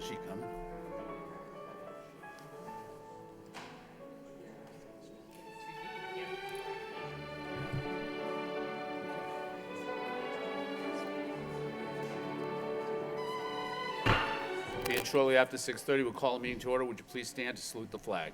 she coming? Okay, and shortly after 6:30, we'll call the meeting to order. Would you please stand to salute the flag?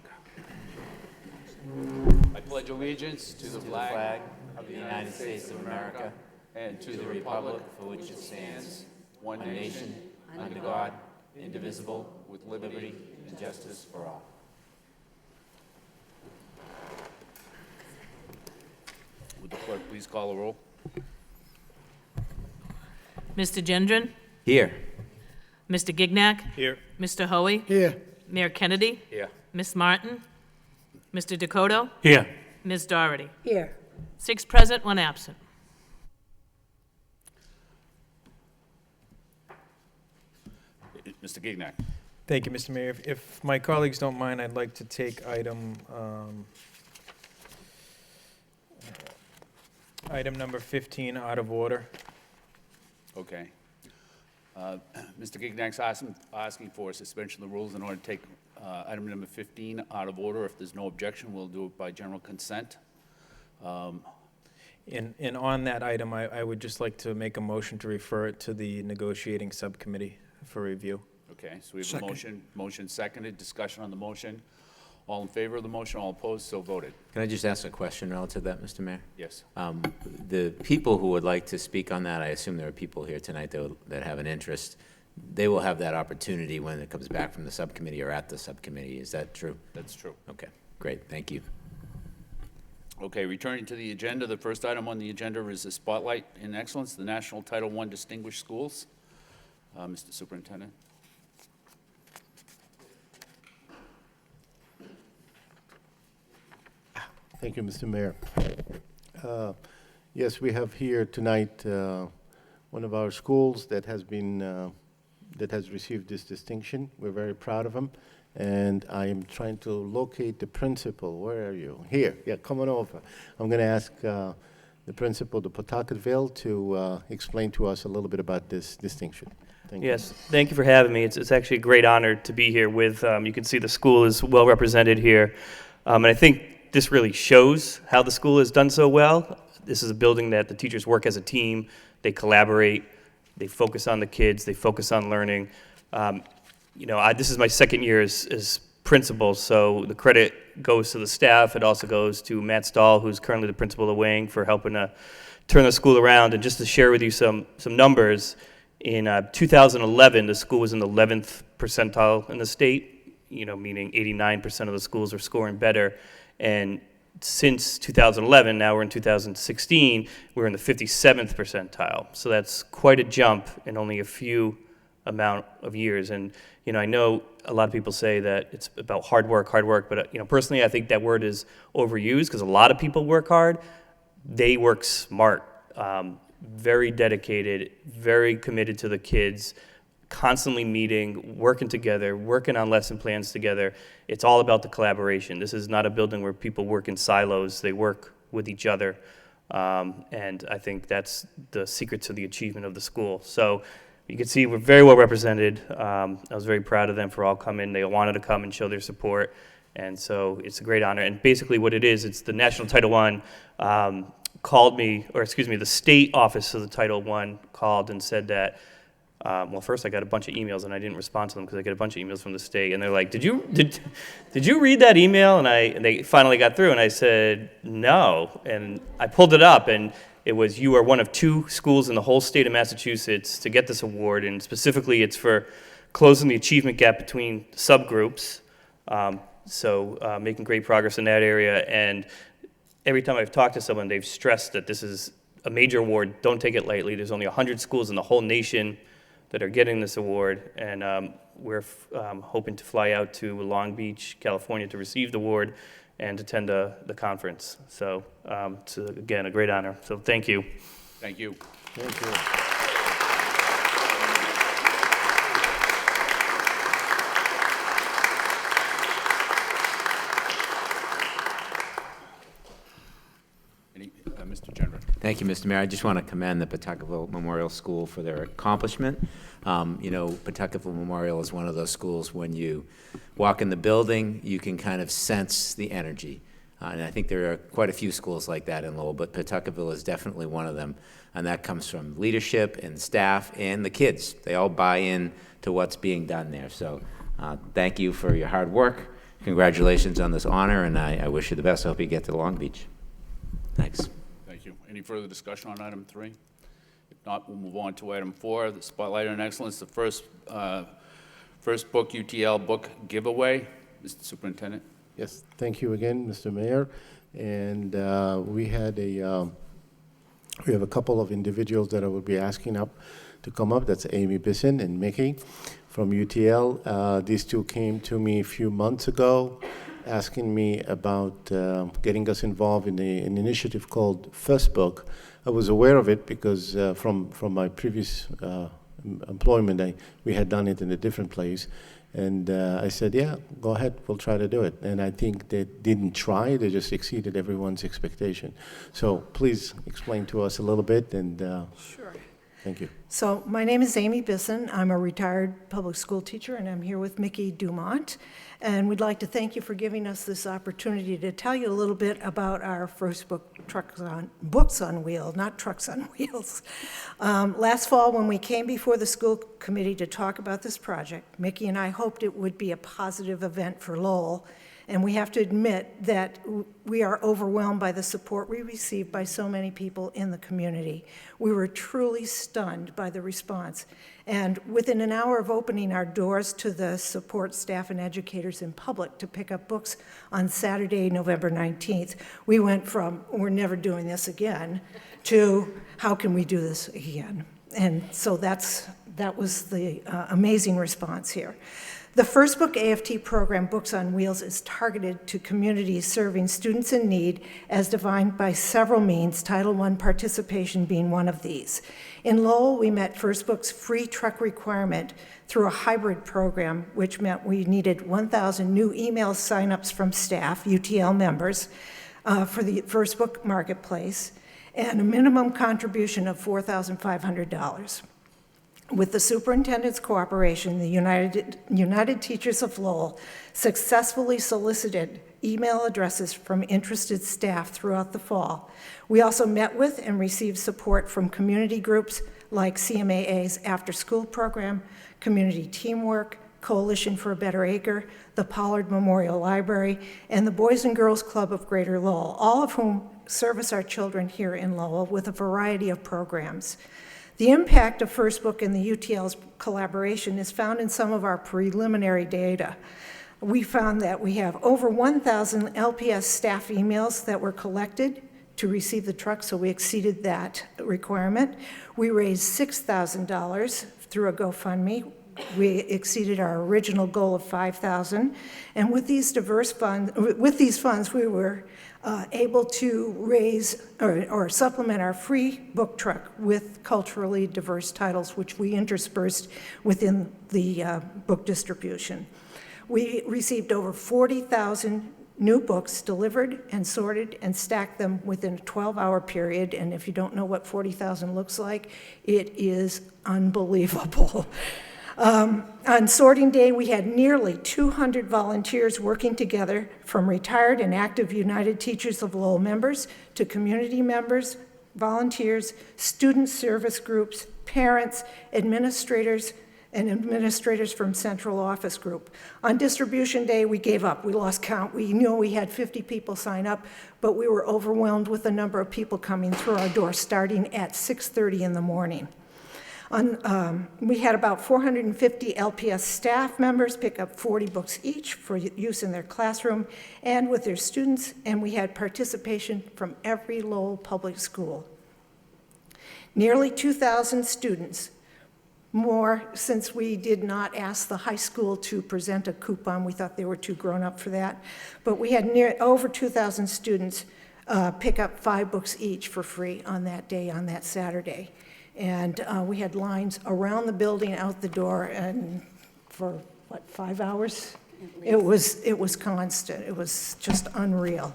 I pledge allegiance to the flag of the United States of America and to the republic for which it stands, one nation, under God, indivisible, with liberty and justice for all. Would the clerk please call the roll? Mr. Gendron? Here. Mr. Gignac? Here. Mr. Hoey? Here. Mayor Kennedy? Here. Ms. Martin? Mr. Dakota? Here. Ms. Doherty? Here. 6 present, 1 absent. Mr. Gignac. Thank you, Mr. Mayor. If my colleagues don't mind, I'd like to take item number 15 out of order. Okay. Mr. Gignac's asking for a suspension of the rules in order to take item number 15 out of order. If there's no objection, we'll do it by general consent. And on that item, I would just like to make a motion to refer it to the negotiating subcommittee for review. Okay, so we have a motion seconded, discussion on the motion. All in favor of the motion, all opposed, so voted. Can I just ask a question relative to that, Mr. Mayor? Yes. The people who would like to speak on that, I assume there are people here tonight that have an interest. They will have that opportunity when it comes back from the subcommittee or at the subcommittee. Is that true? That's true. Okay, great. Thank you. Okay, returning to the agenda, the first item on the agenda is the Spotlight in Excellence, the National Title I Distinguished Schools. Mr. Superintendent. Thank you, Mr. Mayor. Yes, we have here tonight one of our schools that has received this distinction. We're very proud of him, and I am trying to locate the principal. Where are you? Here. Yeah, come on over. I'm going to ask the principal of Pawtucketville to explain to us a little bit about this distinction. Thank you. Yes, thank you for having me. It's actually a great honor to be here with, you can see the school is well represented here. And I think this really shows how the school has done so well. This is a building that the teachers work as a team, they collaborate, they focus on the kids, they focus on learning. This is my second year as principal, so the credit goes to the staff. It also goes to Matt Stahl, who's currently the principal of Wayne, for helping to turn the school around. And just to share with you some numbers, in 2011, the school was in the 11th percentile in the state, meaning 89% of the schools are scoring better. And since 2011, now we're in 2016, we're in the 57th percentile. So that's quite a jump in only a few amount of years. And, I know a lot of people say that it's about hard work, but, personally, I think that word is overused because a lot of people work hard. They work smart, very dedicated, very committed to the kids, constantly meeting, working together, working on lesson plans together. It's all about the collaboration. This is not a building where people work in silos. They work with each other. And I think that's the secret to the achievement of the school. So you can see we're very well represented. I was very proud of them for all coming. They wanted to come and show their support. And so it's a great honor. And basically what it is, it's the National Title I called me, the state office of the Title I called and said that, first I got a bunch of emails and I didn't respond to them because I get a bunch of emails from the state, and they're like, did you read that email? And they finally got through, and I said, no. And I pulled it up, and it was, you are one of 2 schools in the whole state of Massachusetts to get this award, and specifically it's for closing the achievement gap between subgroups, making great progress in that area. And every time I've talked to someone, they've stressed that this is a major award. Don't take it lightly. There's only 100 schools in the whole nation that are getting this award, and we're hoping to fly out to Long Beach, California to receive the award and attend the conference. So it's, again, a great honor. So thank you. Thank you. Thank you. Mr. Gendron. Thank you, Mr. Mayor. I just want to commend the Pawtucketville Memorial School for their accomplishment. You know, Pawtuckettville Memorial is one of those schools, when you walk in the building, you can kind of sense the energy. And I think there are quite a few schools like that in Lowell, but Pawtuckettville is definitely one of them. And that comes from leadership and staff and the kids. They all buy in to what's being done there. So thank you for your hard work. Congratulations on this honor, and I wish you the best. I hope you get to Long Beach. Thanks. Thank you. Any further discussion on item 3? If not, we'll move on to item 4, the Spotlight on Excellence, the first book UTL book giveaway. Mr. Superintendent. Yes, thank you again, Mr. Mayor. And we have a couple of individuals that I will be asking up to come up. That's Amy Bisson and Mickey from UTL. These two came to me a few months ago asking me about getting us involved in an initiative called First Book. I was aware of it because from my previous employment, we had done it in a different place. And I said, yeah, go ahead, we'll try to do it. And I think they didn't try, they just exceeded everyone's expectation. So please explain to us a little bit, and Sure. thank you. So my name is Amy Bisson. I'm a retired public school teacher, and I'm here with Mickey Dumont. And we'd like to thank you for giving us this opportunity to tell you a little bit about our first book, Books on Wheels, not Trucks on Wheels. Last fall, when we came before the school committee to talk about this project, Mickey and I hoped it would be a positive event for Lowell. And we have to admit that we are overwhelmed by the support we received by so many people in the community. We were truly stunned by the response. And within an hour of opening our doors to the support staff and educators in public to pick up books on Saturday, November 19th, we went from, we're never doing this again, to how can we do this again? And so that was the amazing response here. The First Book AFT program, Books on Wheels, is targeted to communities serving students in need as defined by several means, Title I participation being one of these. In Lowell, we met First Book's free truck requirement through a hybrid program, which meant we needed 1,000 new email signups from staff, UTL members, for the First Book Marketplace, and a minimum contribution of $4,500. With the superintendent's cooperation, the United Teachers of Lowell successfully solicited email addresses from interested staff throughout the fall. We also met with and received support from community groups like CMAA's after-school program, Community Teamwork, Coalition for a Better Acre, the Pollard Memorial Library, and the Boys and Girls Club of Greater Lowell, all of whom service our children here in Lowell with a variety of programs. The impact of First Book and the UTL's collaboration is found in some of our preliminary data. We found that we have over 1,000 LPS staff emails that were collected to receive the truck, so we exceeded that requirement. We raised $6,000 through a GoFundMe. We exceeded our original goal of $5,000, and with these funds, we were able to raise or supplement our free book truck with culturally diverse titles, which we interspersed within the book distribution. We received over 40,000 new books delivered and sorted and stacked them within a 12-hour period, and if you don't know what 40,000 looks like, it is unbelievable. On sorting day, we had nearly 200 volunteers working together, from retired and active United Teachers of Lowell members to community members, volunteers, student service groups, parents, administrators, and administrators from central office group. On distribution day, we gave up. We lost count. We knew we had 50 people sign up, but we were overwhelmed with the number of people coming through our door starting at 6:30 in the morning. We had about 450 LPS staff members pick up 40 books each for use in their classroom and with their students, and we had participation from every Lowell public school. Nearly 2,000 students, more since we did not ask the high school to present a coupon. We thought they were too grown up for that. But we had over 2,000 students pick up 5 books each for free on that day, on that Saturday. And we had lines around the building, out the door, and for, 5 hours? It was constant. It was just unreal.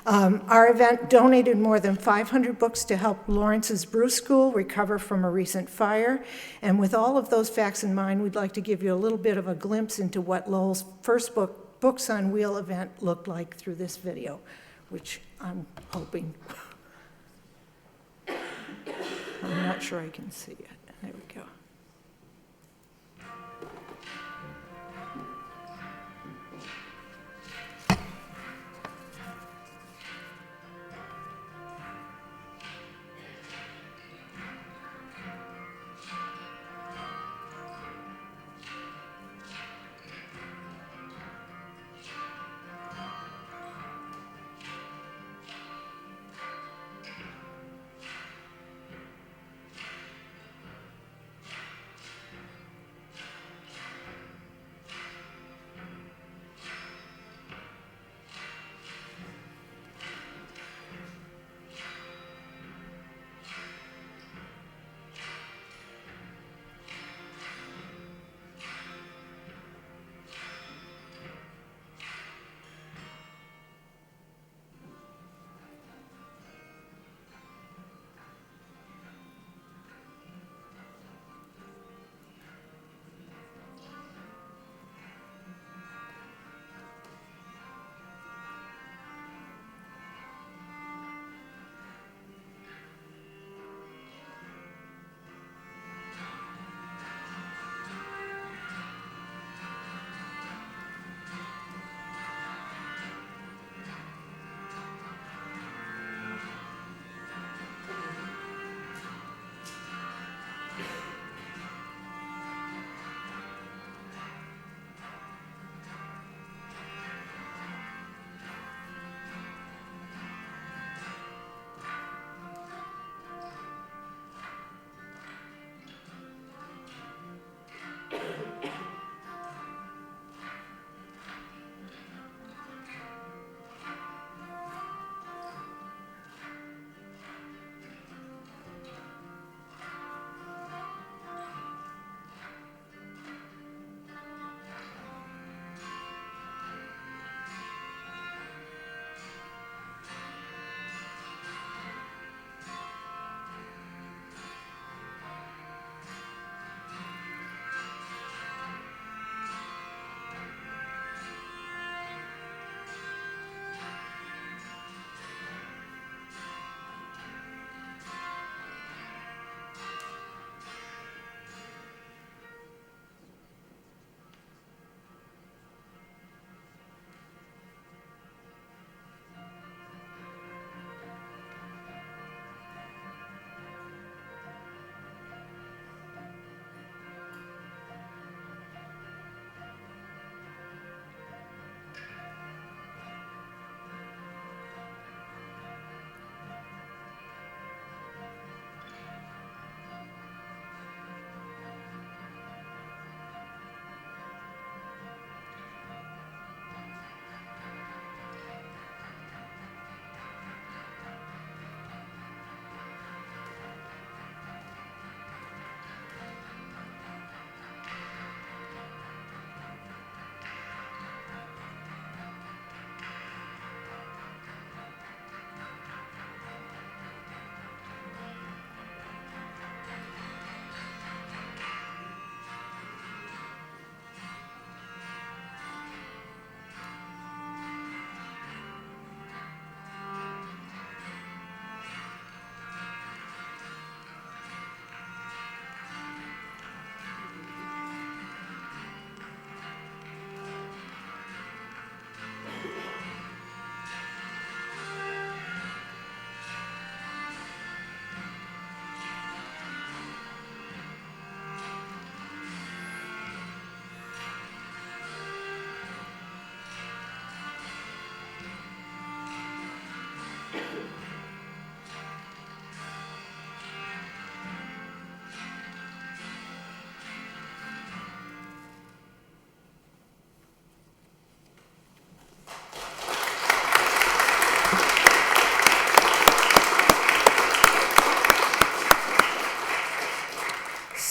Our event donated more than 500 books to help Lawrence's Brew School recover from a recent fire. And with all of those facts in mind, we'd like to give you a little bit of a glimpse into what Lowell's first Books on Wheel event looked like through this video, which I'm hoping. I'm not sure I can see it. There we go.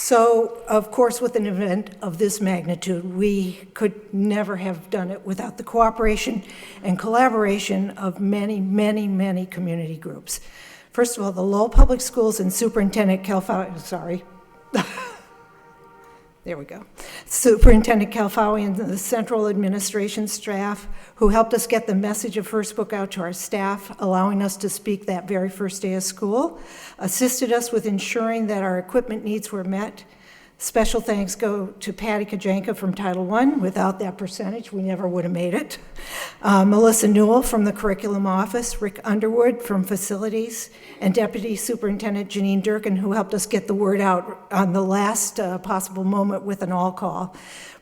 So, of course, with an event of this magnitude, we could never have done it without the cooperation and collaboration of many, many, many community groups. First of all, the Lowell Public Schools and Superintendent there we go. Superintendent Calfawi and the central administration staff who helped us get the message of First Book out to our staff, allowing us to speak that very first day of school, assisted us with ensuring that our equipment needs were met. Special thanks go to Patty Kajanka from Title I. Without that percentage, we never would have made it. Melissa Newell from the Curriculum Office, Rick Underwood from Facilities, and Deputy Superintendent Janine Durkin, who helped us get the word out on the last possible moment with an all-call.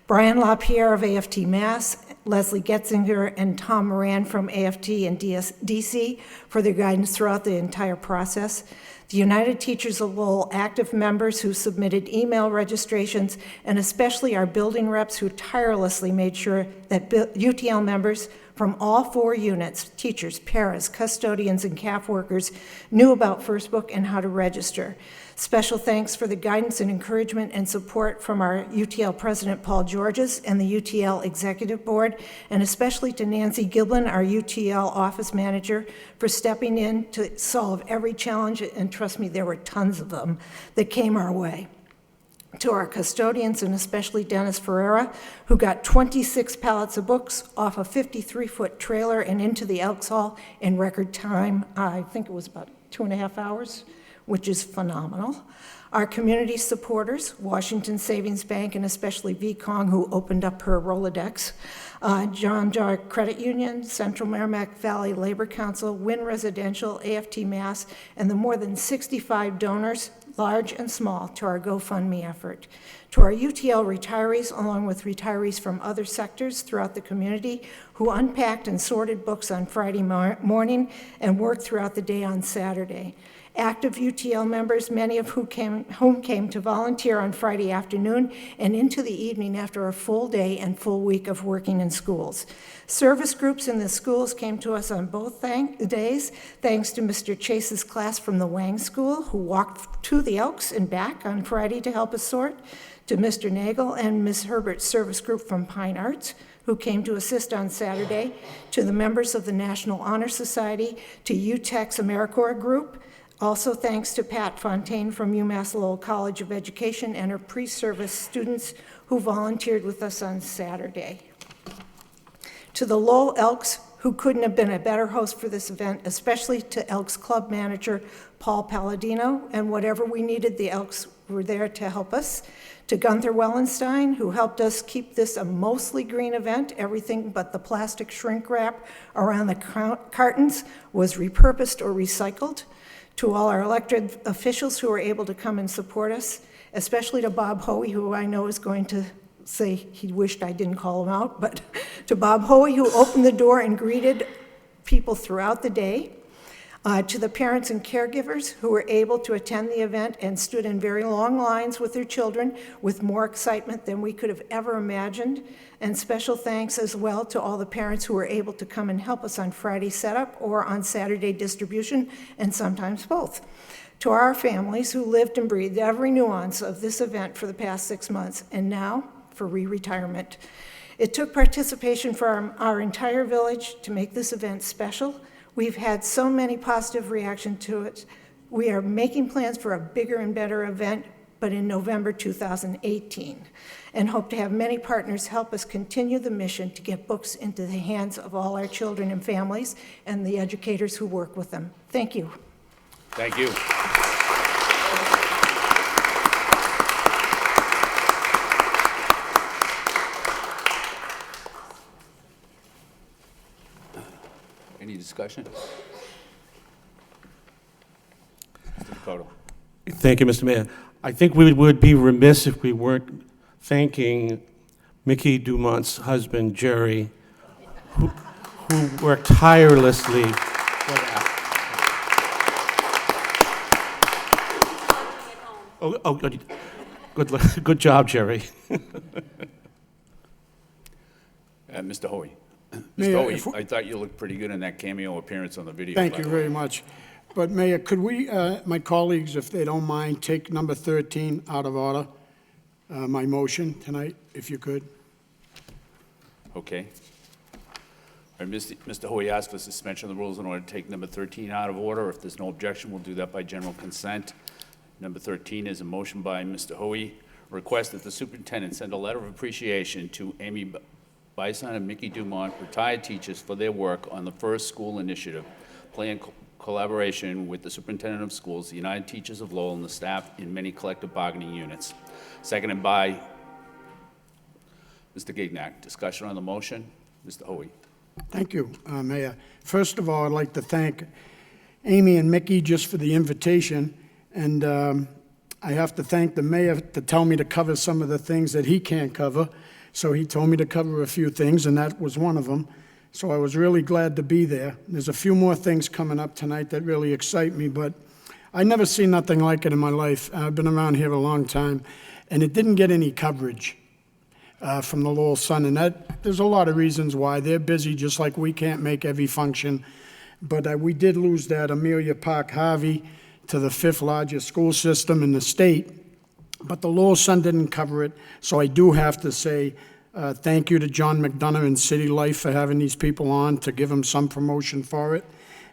Brian LaPierre of AFT Mass, Leslie Getzinger, and Tom Moran from AFT and DC for their guidance throughout the entire process. The United Teachers of Lowell active members who submitted email registrations, and especially our building reps who tirelessly made sure that UTL members from all 4 units, teachers, paras, custodians, and CAF workers, knew about First Book and how to register. Special thanks for the guidance and encouragement and support from our UTL President Paul Georges and the UTL Executive Board, and especially to Nancy Giblin, our UTL Office Manager, for stepping in to solve every challenge, and trust me, there were tons of them that came our way. To our custodians, and especially Dennis Ferreira, who got 26 pallets of books off a 53-foot trailer and into the Elks Hall in record time. I think it was about 2.5 hours, which is phenomenal. Our community supporters, Washington Savings Bank, and especially VCONG, who opened up her Rolodex, John Dark Credit Union, Central Merrimack Valley Labor Council, Wynn Residential, AFT Mass, and the more than 65 donors, large and small, to our GoFundMe effort. To our UTL retirees, along with retirees from other sectors throughout the community, who unpacked and sorted books on Friday morning and worked throughout the day on Saturday. Active UTL members, many of whom came to volunteer on Friday afternoon and into the evening after a full day and full week of working in schools. Service groups in the schools came to us on both days, thanks to Mr. Chase's class from the Wang School, who walked to the Elks and back on Friday to help us sort, to Mr. Nagel and Ms. Herbert's service group from Pine Arts, who came to assist on Saturday, to the members of the National Honor Society, to UTEC's AmeriCorps group. Also thanks to Pat Fontaine from UMass Lowell College of Education and her pre-service students who volunteered with us on Saturday. To the Lowell Elks, who couldn't have been a better host for this event, especially to Elks Club Manager Paul Palladino, and whatever we needed, the Elks were there to help us. To Gunther Wellenstein, who helped us keep this a mostly green event. Everything but the plastic shrink wrap around the cartons was repurposed or recycled. To all our elected officials who were able to come and support us, especially to Bob Hoey, who I know is going to say he wished I didn't call him out, but to Bob Hoey, who opened the door and greeted people throughout the day. To the parents and caregivers who were able to attend the event and stood in very long lines with their children with more excitement than we could have ever imagined. And special thanks as well to all the parents who were able to come and help us on Friday setup or on Saturday distribution, and sometimes both. To our families who lived and breathed every nuance of this event for the past 6 months, and now for re-retirement. It took participation from our entire village to make this event special. We've had so many positive reactions to it. We are making plans for a bigger and better event, but in November 2018, and hope to have many partners help us continue the mission to get books into the hands of all our children and families and the educators who work with them. Thank you. Thank you. Any discussion? Mr. Dakota. Thank you, Mr. Mayor. I think we would be remiss if we weren't thanking Mickey Dumont's husband, Jerry, who worked tirelessly for that. Oh, good job, Jerry. Mr. Hoey. Mayor, Mr. Hoey, I thought you looked pretty good in that cameo appearance on the video. Thank by you the way. very much. But Mayor, could we, my colleagues, if they don't mind, take number 13 out of order, my motion tonight, if you could? Okay. All right, Mr. Hoy asked for suspension of the rules in order to take number 13 out of order. If there's no objection, we'll do that by general consent. Number 13 is a motion by Mr. Hoy, request that the superintendent send a letter of appreciation to Amy Bison and Mickey Dumont, retired teachers, for their work on the First School Initiative, planned collaboration with the superintendent of schools, the United Teachers of Lowell, and the staff in many collective bargaining units. Seconded by Mr. Gignac. Discussion on the motion. Mr. Hoy. Thank you, Mayor. First of all, I'd like to thank Amy and Mickey just for the invitation, and I have to thank the mayor to tell me to cover some of the things that he can't cover, so he told me to cover a few things, and that was one of them. So I was really glad to be there. There's a few more things coming up tonight that really excite me, but I never seen nothing like it in my life. I've been around here a long time, and it didn't get any coverage from the Lowell Sun, and there's a lot of reasons why. They're busy, just like we can't make every function. But we did lose that Amelia Park Harvey to the 5th largest school system in the state, but the Lowell Sun didn't cover it, so I do have to say thank you to John McDonough and City Life for having these people on to give them some promotion for it.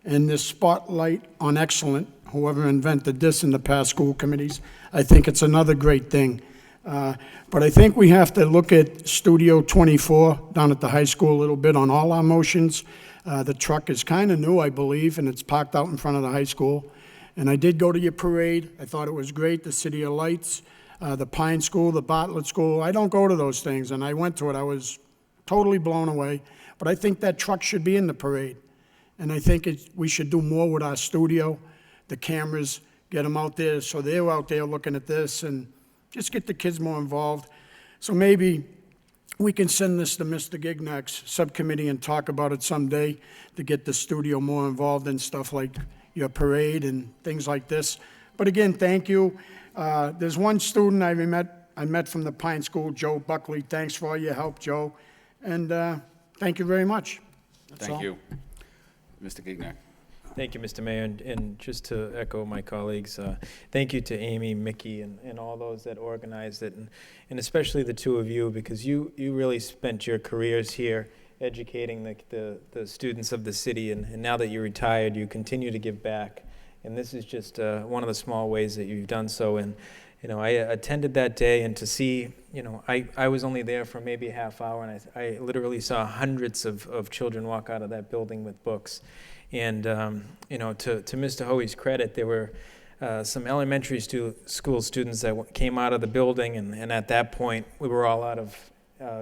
And this spotlight on excellent, whoever invented this in the past school committees, I think it's another great thing. But I think we have to look at Studio 24 down at the high school a little bit on all our motions. The truck is kind of new, I believe, and it's parked out in front of the high school. And I did go to your parade. I thought it was great, the City of Lights, the Pine School, the Bartlett School. I don't go to those things, and I went to it. I was totally blown away. But I think that truck should be in the parade. And I think we should do more with our studio, the cameras, get them out there so they're out there looking at this, and just get the kids more involved. So maybe we can send this to Mr. Gignac's subcommittee and talk about it someday to get the studio more involved in stuff like your parade and things like this. But again, thank you. There's one student I met from the Pine School, Joe Buckley. Thanks for all your help, Joe. And thank you very much. That's Thank all. you. Mr. Gignac. Thank you, Mr. Mayor, and just to echo my colleagues, thank you to Amy, Mickey, and all those that organized it, and especially the two of you, because you really spent your careers here educating the students of the city, and now that you're retired, you continue to give back, and this is just one of the small ways that you've done so. And I attended that day, and to see, I was only there for maybe a half hour, and I literally saw hundreds of children walk out of that building with books. And, to Mr. Hoey's credit, there were some elementary school students that came out of the building, and at that point, we were all out of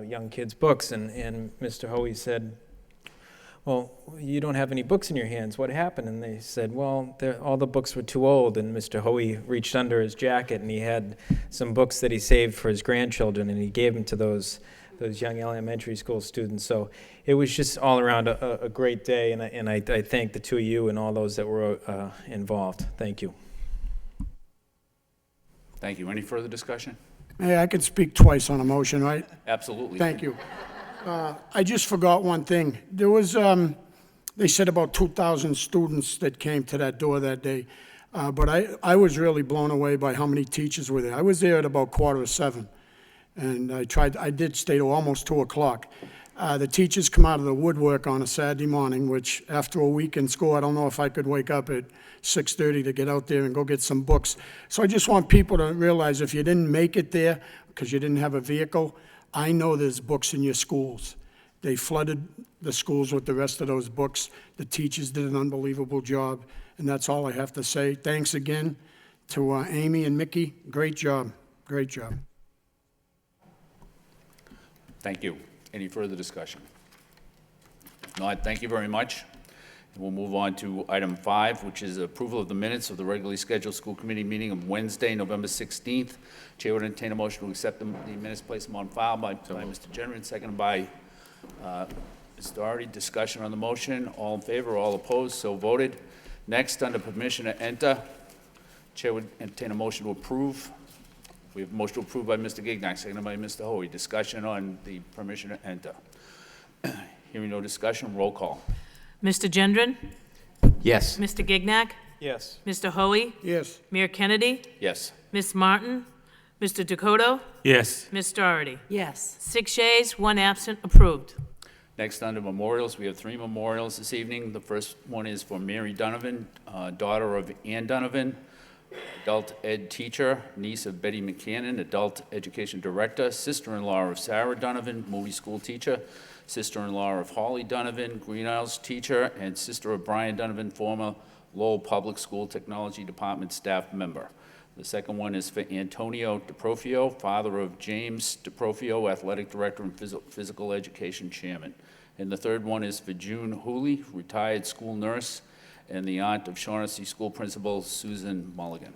young kids' books, and Mr. Hoey said, well, you don't have any books in your hands. What happened? And they said, well, all the books were too old. And Mr. Hoey reached under his jacket, and he had some books that he saved for his grandchildren, and he gave them to those young elementary school students. So it was just all around a great day, and I thank the two of you and all those that were involved. Thank you. Thank you. Any further discussion? Hey, I could speak twice on a motion, right? Absolutely. Thank you. I just forgot one thing. There was, they said about 2,000 students that came to that door that day. But I was really blown away by how many teachers were there. I was there at about 6:45, and I did stay till almost 2 o'clock. The teachers come out of the woodwork on a Saturday morning, which after a week in school, I don't know if I could wake up at 6:30 to get out there and go get some books. So I just want people to realize if you didn't make it there because you didn't have a vehicle, I know there's books in your schools. They flooded the schools with the rest of those books. The teachers did an unbelievable job, and that's all I have to say. Thanks again to Amy and Mickey. Great job. Great job. Thank you. Any further discussion? If not, thank you very much. And we'll move on to item 5, which is approval of the minutes of the regularly scheduled school committee meeting of Wednesday, November 16th. Chair would entertain a motion to accept the minutes, place them on file by Mr. Generin, seconded by Ms. Doherty. Discussion on the motion. All in favor, all opposed, so voted. Next, under permission to enter, Chair would entertain a motion to approve. We have a motion to approve by Mr. Gignac, seconded by Mr. Hoey. Discussion on the permission to enter. Hearing no discussion, roll call. Mr. Gendron? Yes. Mr. Gignac? Yes. Mr. Hoey, Yes. Mayor Kennedy, Yes. Ms. Martin, Mr. Dakota, Yes. Ms. Doherty. Yes. 6 yeas, 1 absent, approved. Next, under memorials, we have 3 memorials this evening. The first one is for Mary Donovan, daughter of Ann Donovan, adult ed teacher, niece of Betty McCannon, adult education director, sister-in-law of Sarah Donovan, Moody School teacher, sister-in-law of Holly Donovan, Green Isles teacher, and sister of Brian Donovan, former Lowell Public School Technology Department staff member. The second one is for Antonio DeProfio, father of James DeProfio, athletic director and physical education chairman. And the third one is for June Hooley, retired school nurse, and the aunt of Shaughnessy School Principal Susan Mulligan.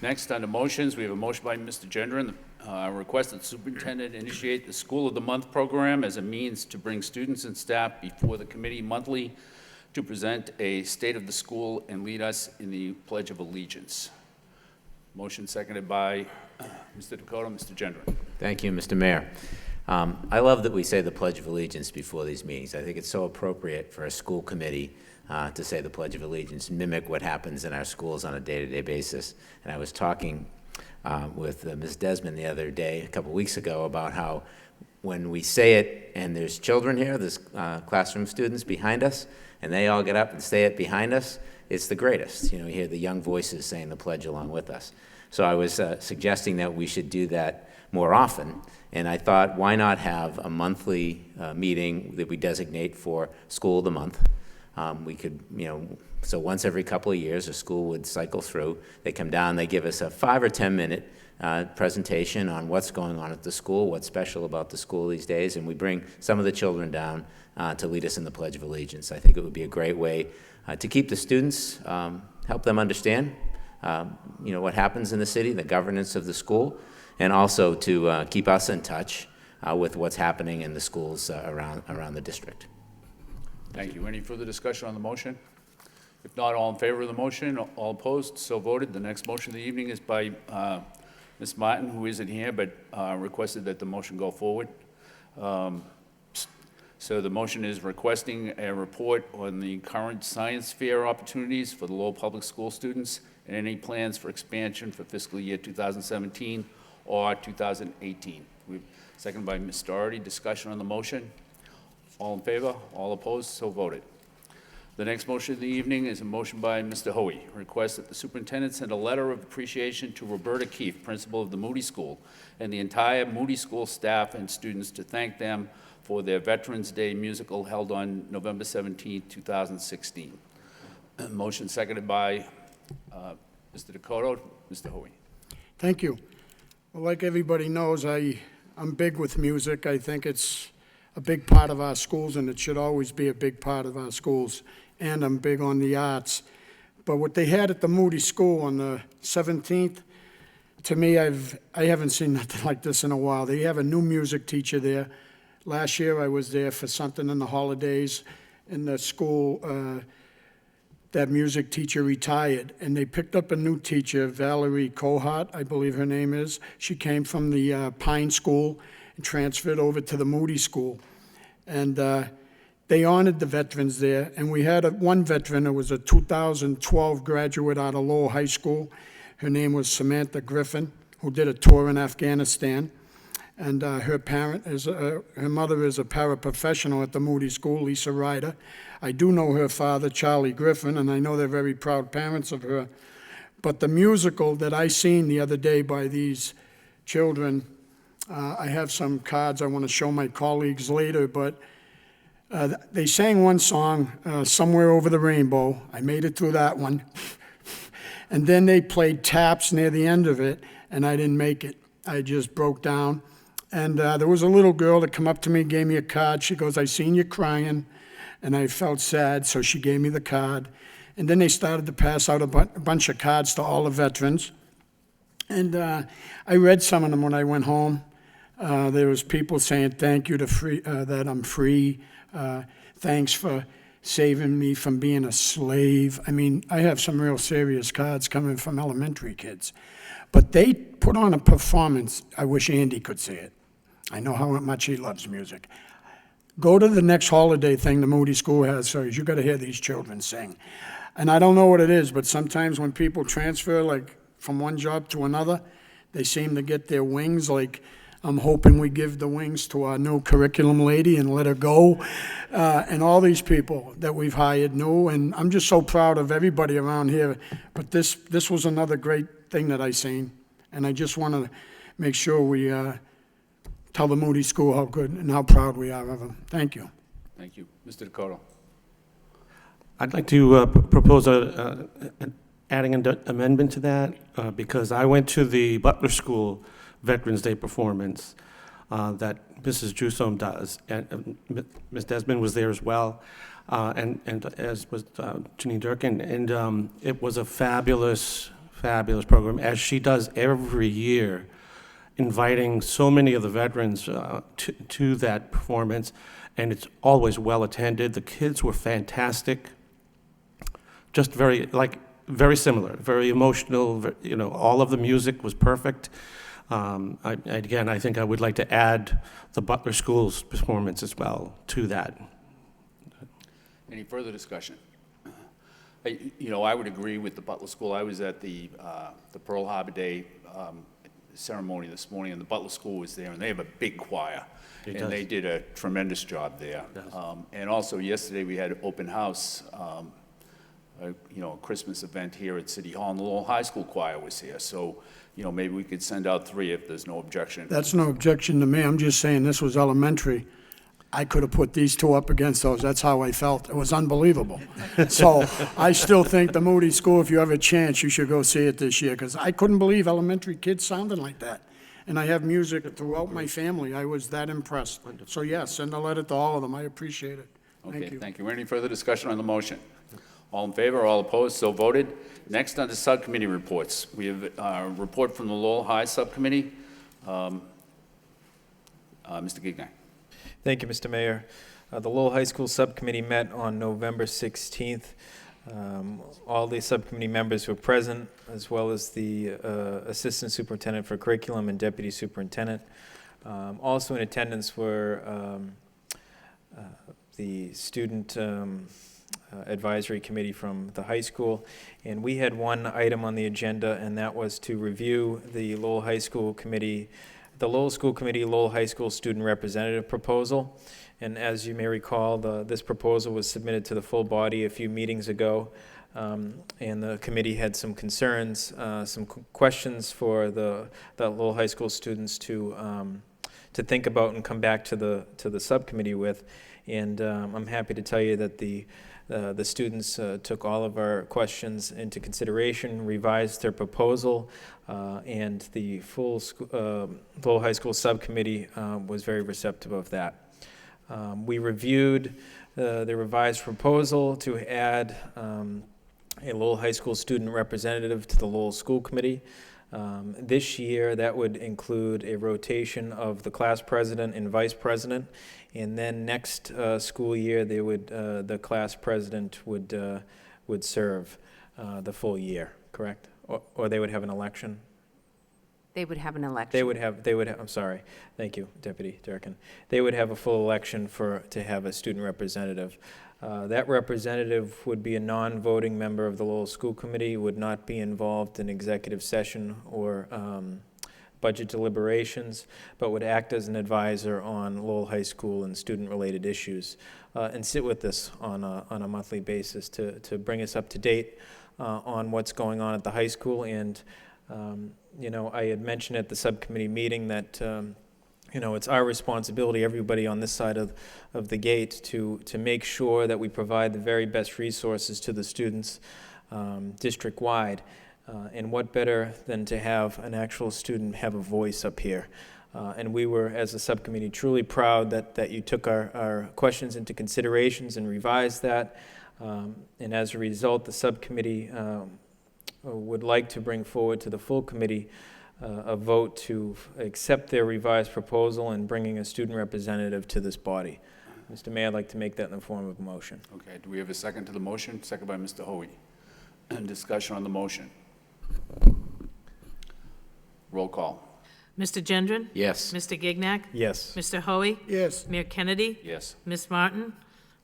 Next, under motions, we have a motion by Mr. Gendron, request that the superintendent initiate the School of the Month program as a means to bring students and staff before the committee monthly to present a state of the school and lead us in the Pledge of Allegiance. Motion seconded by Mr. Dakota. Mr. Gendron. Thank you, Mr. Mayor. I love that we say the Pledge of Allegiance before these meetings. I think it's so appropriate for a school committee to say the Pledge of Allegiance, mimic what happens in our schools on a day-to-day basis. And I was talking with Ms. Desmond the other day, a couple weeks ago, about how when we say it and there's children here, there's classroom students behind us, and they all get up and say it behind us, it's the greatest. You know, you hear the young voices saying the pledge along with us. So I was suggesting that we should do that more often, and I thought, why not have a monthly meeting that we designate for School of the Month? We could, so once every couple of years, a school would cycle through. They come down, they give us a 5 or 10 minute presentation on what's going on at the school, what's special about the school these days, and we bring some of the children down to lead us in the Pledge of Allegiance. I think it would be a great way to keep the students, help them understand, what happens in the city, the governance of the school, and also to keep us in touch with what's happening in the schools around the district. Thank you. Any further discussion on the motion? If not, all in favor of the motion, all opposed, so voted. The next motion of the evening is by Ms. Martin, who isn't here, but requested that the motion go forward. So the motion is requesting a report on the current science fair opportunities for the Lowell Public School students and any plans for expansion for fiscal year 2017 or 2018. Seconded by Ms. Doherty. Discussion on the motion. All in favor? All opposed? So voted. The next motion of the evening is a motion by Mr. Hoey. Request that the superintendent send a letter of appreciation to Roberta Keefe, principal of the Moody School, and the entire Moody School staff and students to thank them for their Veterans Day musical held on November 17, 2016. Motion seconded by Mr. Dakota. Mr. Hoey. Thank you. Well, like everybody knows, I'm big with music. I think it's a big part of our schools, and it should always be a big part of our schools. And I'm big on the arts. But what they had at the Moody School on the 17th, to me, I haven't seen nothing like this in a while. They have a new music teacher there. Last year, I was there for something in the holidays in the school. That music teacher retired, and they picked up a new teacher, Valerie Kohart, I believe her name is. She came from the Pine School and transferred over to the Moody School. And they honored the veterans there, and we had one veteran who was a 2012 graduate out of Lowell High School. Her name was Samantha Griffin, who did a tour in Afghanistan. And her mother is a paraprofessional at the Moody School, Lisa Ryder. I do know her father, Charlie Griffin, and I know they're very proud parents of her. But the musical that I seen the other day by these children, I have some cards I want to show my colleagues later, but they sang one song, Somewhere Over the Rainbow. I made it through that one. And then they played taps near the end of it, and I didn't make it. I just broke down. And there was a little girl that come up to me, gave me a card. She goes, "I seen you crying," and I felt sad, so she gave me the card. And then they started to pass out a bunch of cards to all the veterans. And I read some of them when I went home. There was people saying, "Thank you that I'm free. Thanks for saving me from being a slave." I mean, I have some real serious cards coming from elementary kids. But they put on a performance. I wish Andy could see it. I know how much he loves music. Go to the next holiday thing the Moody School has, series. You got to hear these children sing. And I don't know what it is, but sometimes when people transfer, like from one job to another, they seem to get their wings. Like, I'm hoping we give the wings to our new curriculum lady and let her go, and all these people that we've hired new. And I'm just so proud of everybody around here. But this was another great thing that I seen, and I just want to make sure we tell the Moody School how good and how proud we are of them. Thank you. Thank you. Mr. Dakota? I'd like to propose adding an amendment to that, because I went to the Butler School Veterans Day performance that Mrs. Jusom does, and Ms. Desmond was there as well, and as was Janine Durkin, and it was a fabulous program, as she does every year, inviting so many of the veterans to that performance, and it's always well attended. The kids were fantastic, just very similar, very emotional. You know, all of the music was perfect. I think I would like to add the Butler School's performance as well to that. Any further discussion? I would agree with the Butler School. I was at the Pearl Harbor Day ceremony this morning, and the Butler School was there, and they have a big choir, and they did a tremendous job there. And also yesterday we had open house, a Christmas event here at City Hall, and the Lowell High School choir was here. So, maybe we could send out 3 if there's no objection. That's no objection to me. I'm just saying this was elementary. I could have put these 2 up against those. That's how I felt. It was unbelievable. So I still think the Moody School, if you have a chance, you should go see it this year, because I couldn't believe elementary kids sounding like that. And I have music throughout my family. I was that impressed. So yes, send a letter to all of them. I appreciate it. Thank you. Thank you. Any further discussion on the motion? All in favor, all opposed, so voted. Next, on the subcommittee reports. We have a report from the Lowell High Subcommittee. Mr. Gignan. Thank you, Mr. Mayor. The Lowell High School Subcommittee met on November 16th. All the subcommittee members were present, as well as the Assistant Superintendent for Curriculum and Deputy Superintendent. Also in attendance were the Student Advisory Committee from the high school. And we had one item on the agenda, and that was to review the Lowell High School Committee, the Lowell School Committee Lowell High School Student Representative proposal. And as you may recall, this proposal was submitted to the full body a few meetings ago, and the committee had some concerns, some questions for the Lowell High School students to think about and come back to the subcommittee with. And I'm happy to tell you that the students took all of our questions into consideration, revised their proposal, and the full Lowell High School subcommittee was very receptive of that. We reviewed the revised proposal to add a Lowell High School student representative to the Lowell School Committee. This year, that would include a rotation of the class president and vice president, and then next school year, the class president would serve the full year, correct? Or they would have an election? They would have an election. They would have, I'm sorry. Thank you, Deputy Durkin. They would have a full election to have a student representative. That representative would be a non-voting member of the Lowell School Committee, would not be involved in executive session or budget deliberations, but would act as an advisor on Lowell High School and student-related issues, and sit with us on a monthly basis to bring us up to date on what's going on at the high school. And I had mentioned at the subcommittee meeting that it's our responsibility, everybody on this side of the gate, to make sure that we provide the very best resources to the students district-wide. And what better than to have an actual student have a voice up here? And we were, as a subcommittee, truly proud that you took our questions into considerations and revised that. And as a result, the subcommittee would like to bring forward to the full committee a vote to accept their revised proposal and bringing a student representative to this body. Mr. Mayor, I'd like to make that in the form of a motion. Okay, do we have a second to the motion? Second by Mr. Hoey. Discussion on the motion. Roll call. Mr. Gendron? Yes. Mr. Gignac? Yes. Mr. Hoey? Yes. Mayor Kennedy? Yes. Ms. Martin?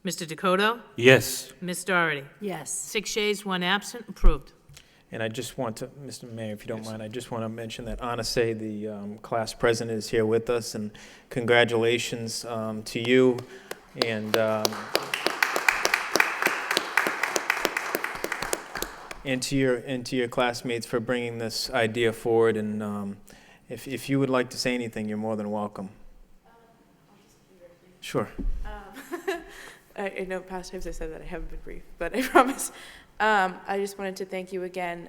Mr. Dakota? Yes. Ms. Doherty? Yes. 6 yeas, 1 absent, approved. And I just want to, Mr. Mayor, if you don't mind, I just want to mention that Anase, the class president, is here with us, and congratulations to you and to your classmates for bringing this idea forward. And if you would like to say anything, you're more than welcome. Sure. I know past times I said that I haven't been brief, but I promise. I just wanted to thank you again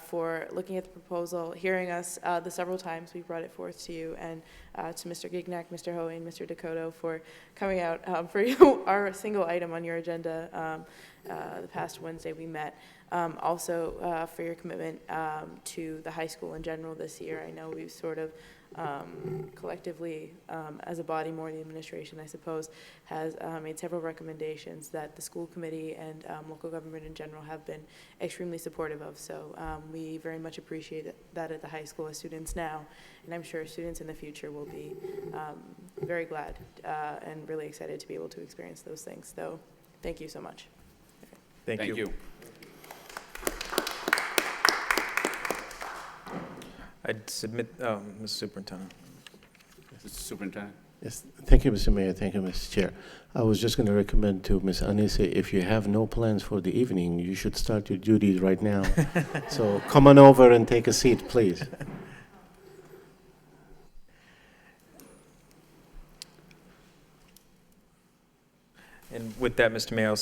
for looking at the proposal, hearing us the several times we brought it forth to you, and to Mr. Gignac, Mr. Hoey, and Mr. Dakota for coming out for our single item on your agenda the past Wednesday we met. Also for your commitment to the high school in general this year. I know we've sort of collectively, as a body, more the administration, I suppose, has made several recommendations that the school committee and local government in general have been extremely supportive of. So we very much appreciate that at the high school as students now, and I'm sure students in the future will be very glad and really excited to be able to experience those things. So thank you so much. Thank you. I'd submit, Mr. Superintendent. Mr. Superintendent? Yes, thank you, Mr. Mayor. Thank you, Mr. Chair. I was just going to recommend to Ms. Anise, if you have no plans for the evening, you should start your duties right now. So come on over and take a seat, please. And with that, Mr. Mayor, I'll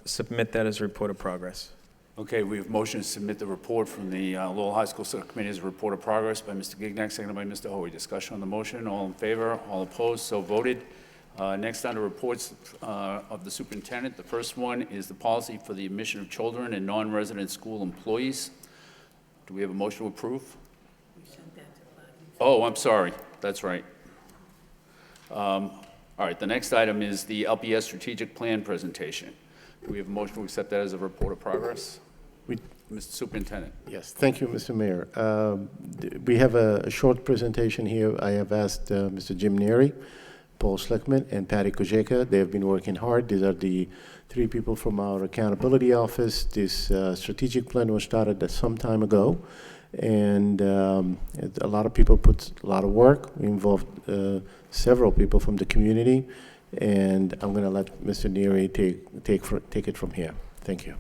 submit that as a report of progress. Okay, we have motion to submit the report from the Lowell High School Subcommittee as a report of progress by Mr. Gignac, seconded by Mr. Hoey. Discussion on the motion. All in favor? All opposed? So voted. Next, on to reports of the superintendent. The first one is the policy for the admission of children and non-resident school employees. Do we have a motion to approve? Oh, I'm sorry. That's right. All right, the next item is the LPS strategic plan presentation. Do we have a motion to accept that as a report of progress? Mr. Superintendent. Yes, thank you, Mr. Mayor. We have a short presentation here. I have asked Mr. Jim Neary, Paul Schlickman, and Patty Kojeka. They have been working hard. These are the 3 people from our accountability office. This strategic plan was started some time ago, and a lot of people put a lot of work. We involved several people from the community, and I'm going to let Mr. Neary take it from here. Thank you.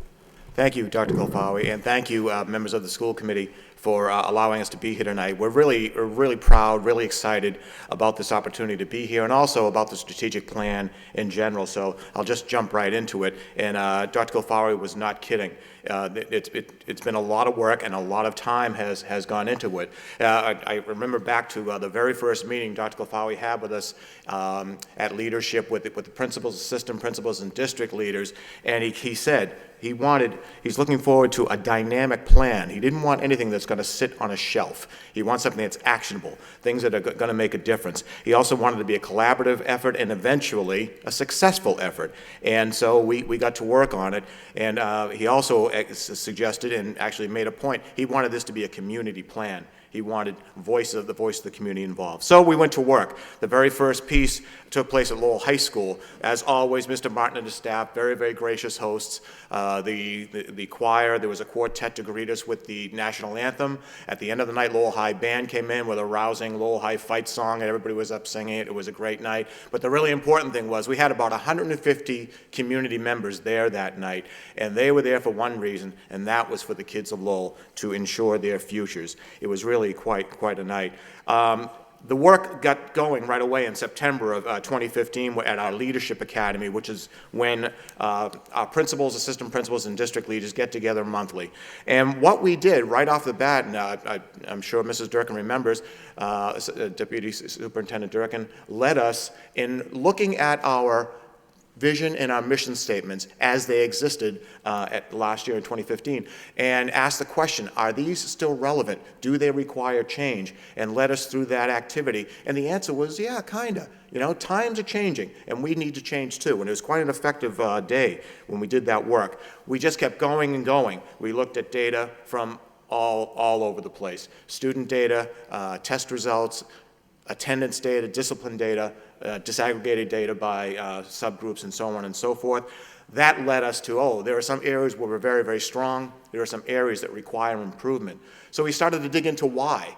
Thank you, Dr. Golfawi, and thank you, members of the school committee, for allowing us to be here tonight. We're really proud, really excited about this opportunity to be here, and also about the strategic plan in general. So I'll just jump right into it. And Dr. Golfawi was not kidding. It's been a lot of work, and a lot of time has gone into it. I remember back to the very first meeting Dr. Golfawi had with us at leadership with the principals, assistant principals, and district leaders, and he said he's looking forward to a dynamic plan. He didn't want anything that's going to sit on a shelf. He wants something that's actionable, things that are going to make a difference. He also wanted to be a collaborative effort and eventually a successful effort. And so we got to work on it. And he also suggested and actually made a point, he wanted this to be a community plan. He wanted the voice of the community involved. So we went to work. The very first piece took place at Lowell High School. As always, Mr. Martin and his staff, very, very gracious hosts. The choir, there was a quartet to greet us with the national anthem. At the end of the night, Lowell High Band came in with a rousing Lowell High fight song, and everybody was up singing it. It was a great night. But the really important thing was we had about 150 community members there that night, and they were there for one reason, and that was for the kids of Lowell to ensure their futures. It was really quite a night. The work got going right away in September of 2015 at our Leadership Academy, which is when our principals, assistant principals, and district leaders get together monthly. And what we did right off the bat, and I'm sure Mrs. Durkin remembers, Deputy Superintendent Durkin led us in looking at our vision and our mission statements as they existed at last year in 2015, and asked the question, are these still relevant? Do they require change? And led us through that activity. And the answer was, yeah, kinda. You know, times are changing, and we need to change too. And it was quite an effective day when we did that work. We just kept going and going. We looked at data from all over the place. Student data, test results, attendance data, discipline data, disaggregated data by subgroups, and so on and so forth. That led us to, oh, there are some areas where we're very, very strong. There are some areas that require improvement. So we started to dig into why,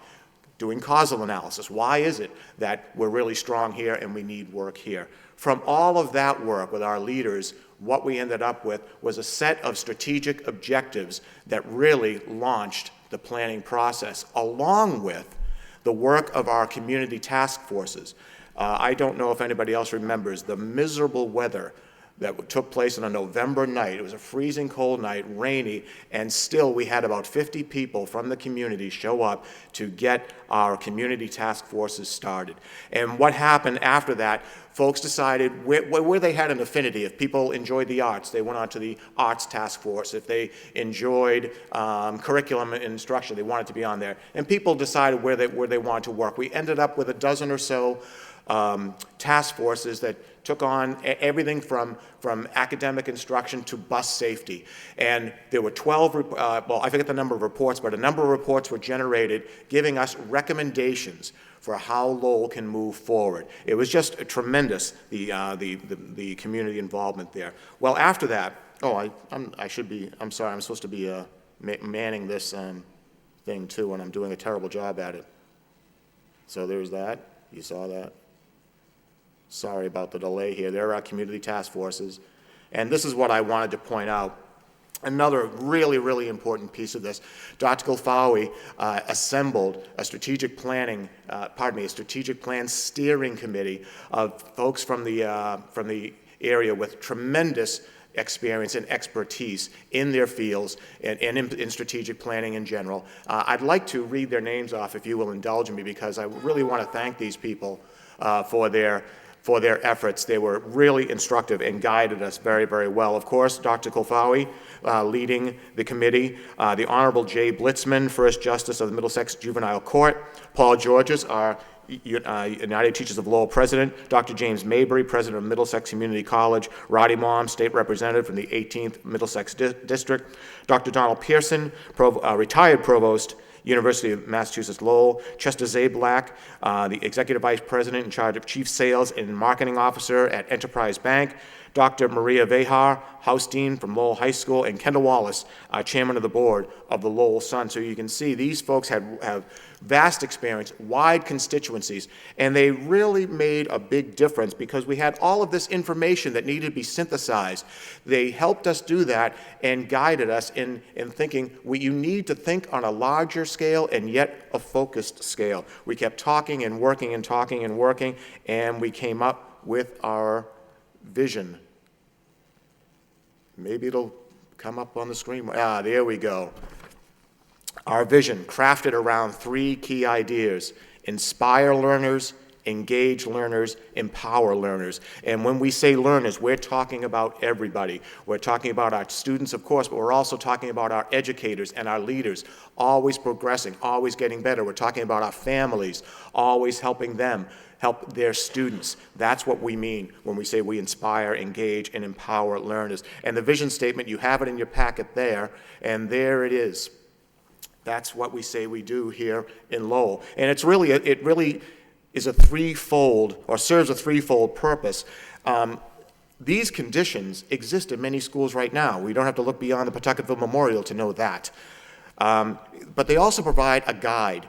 doing causal analysis. Why is it that we're really strong here and we need work here? From all of that work with our leaders, what we ended up with was a set of strategic objectives that really launched the planning process, along with the work of our community task forces. I don't know if anybody else remembers the miserable weather that took place on a November night. It was a freezing cold night, rainy, and still we had about 50 people from the community show up to get our community task forces started. And what happened after that, folks decided where they had an affinity. If people enjoyed the arts, they went on to the arts task force. If they enjoyed curriculum and instruction, they wanted to be on there. And people decided where they wanted to work. We ended up with a dozen or so task forces that took on everything from academic instruction to bus safety. And there were 12, well, I forget the number of reports, but a number of reports were generated giving us recommendations for how Lowell can move forward. It was just tremendous, the community involvement there. Well, after that, I'm sorry, I'm supposed to be manning this thing too, and I'm doing a terrible job at it. So there's that, you saw that. Sorry about the delay here. There are our community task forces. And this is what I wanted to point out. Another really, really important piece of this. Dr. Gulfawi assembled a strategic plan steering committee of folks from the area with tremendous experience and expertise in their fields and in strategic planning in general. I'd like to read their names off, if you will indulge me, because I really want to thank these people for their efforts. They were really instructive and guided us very, very well. Of course, Dr. Gulfawi leading the committee, the Honorable Jay Blitzman, First Justice of the Middlesex Juvenile Court, Paul Georges, our United Teachers of Lowell President, Dr. James Mabry, President of Middlesex Community College, Roddy Mom, State Representative from the 18th Middlesex District, Dr. Donald Pearson, retired Provost, University of Massachusetts Lowell, Chester Zablack, the Executive Vice President in charge of Chief Sales and Marketing Officer at Enterprise Bank, Dr. Maria Vehar, House Dean from Lowell High School, and Kendall Wallace, Chairman of the Board of the Lowell Sun. So you can see these folks have vast experience, wide constituencies, and they really made a big difference because we had all of this information that needed to be synthesized. They helped us do that and guided us in thinking you need to think on a larger scale and yet a focused scale. We kept talking and working and talking and working, and we came up with our vision. Maybe it'll come up on the screen. There we go. Our vision, crafted around 3 key ideas: inspire learners, engage learners, empower learners. And when we say learners, we're talking about everybody. We're talking about our students, of course, but we're also talking about our educators and our leaders, always progressing, always getting better. We're talking about our families, always helping them help their students. That's what we mean when we say we inspire, engage, and empower learners. And the vision statement, you have it in your packet there, and there it is. That's what we say we do here in Lowell. And it really is a threefold, or serves a threefold purpose. These conditions exist in many schools right now. We don't have to look beyond the Pawtucketville Memorial to know that. But they also provide a guide.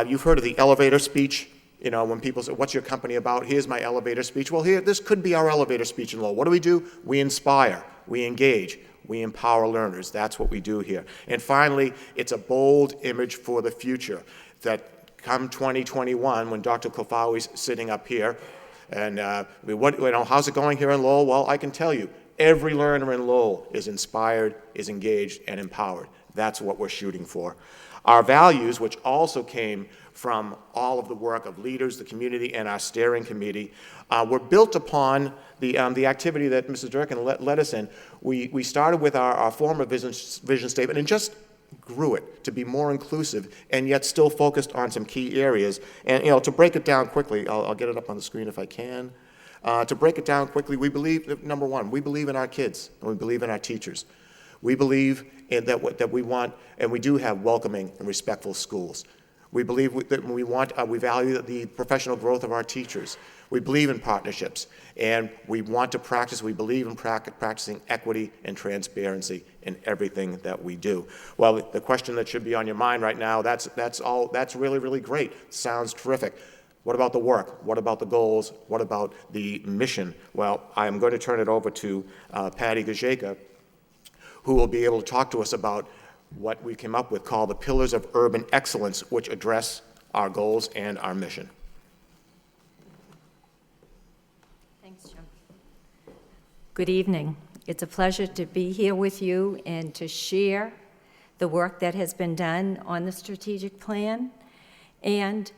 You've heard of the elevator speech. You know, when people say, what's your company about? Here's my elevator speech. Well, this could be our elevator speech in Lowell. What do? We inspire, we engage, we empower learners. That's what we do here. And finally, it's a bold image for the future that come 2021, when Dr. Kofawi's sitting up here, and how's it going here in Lowell? Well, I can tell you, every learner in Lowell is inspired, is engaged, and empowered. That's what we're shooting for. Our values, which also came from all of the work of leaders, the community, and our steering committee, were built upon the activity that Mrs. Durkin led us in. We started with our former vision statement and just grew it to be more inclusive and yet still focused on some key areas. And, to break it down quickly, I'll get it up on the screen if I can. To break it down quickly, we believe, number one, we believe in our kids and we believe in our teachers. We believe that we want, and we do have, welcoming and respectful schools. We believe that we value the professional growth of our teachers. We believe in partnerships, and we want to practice, we believe in practicing equity and transparency in everything that we do. Well, the question that should be on your mind right now, that's really, really great. Sounds terrific. What about the work? What about the goals? What about the mission? Well, I'm going to turn it over to Patty Gajeka, who will be able to talk to us about what we came up with called the Pillars of Urban Excellence, which address our goals and our mission. Thanks, Jim. Good evening. It's a pleasure to be here with you and to share the work that has been done on the strategic plan. And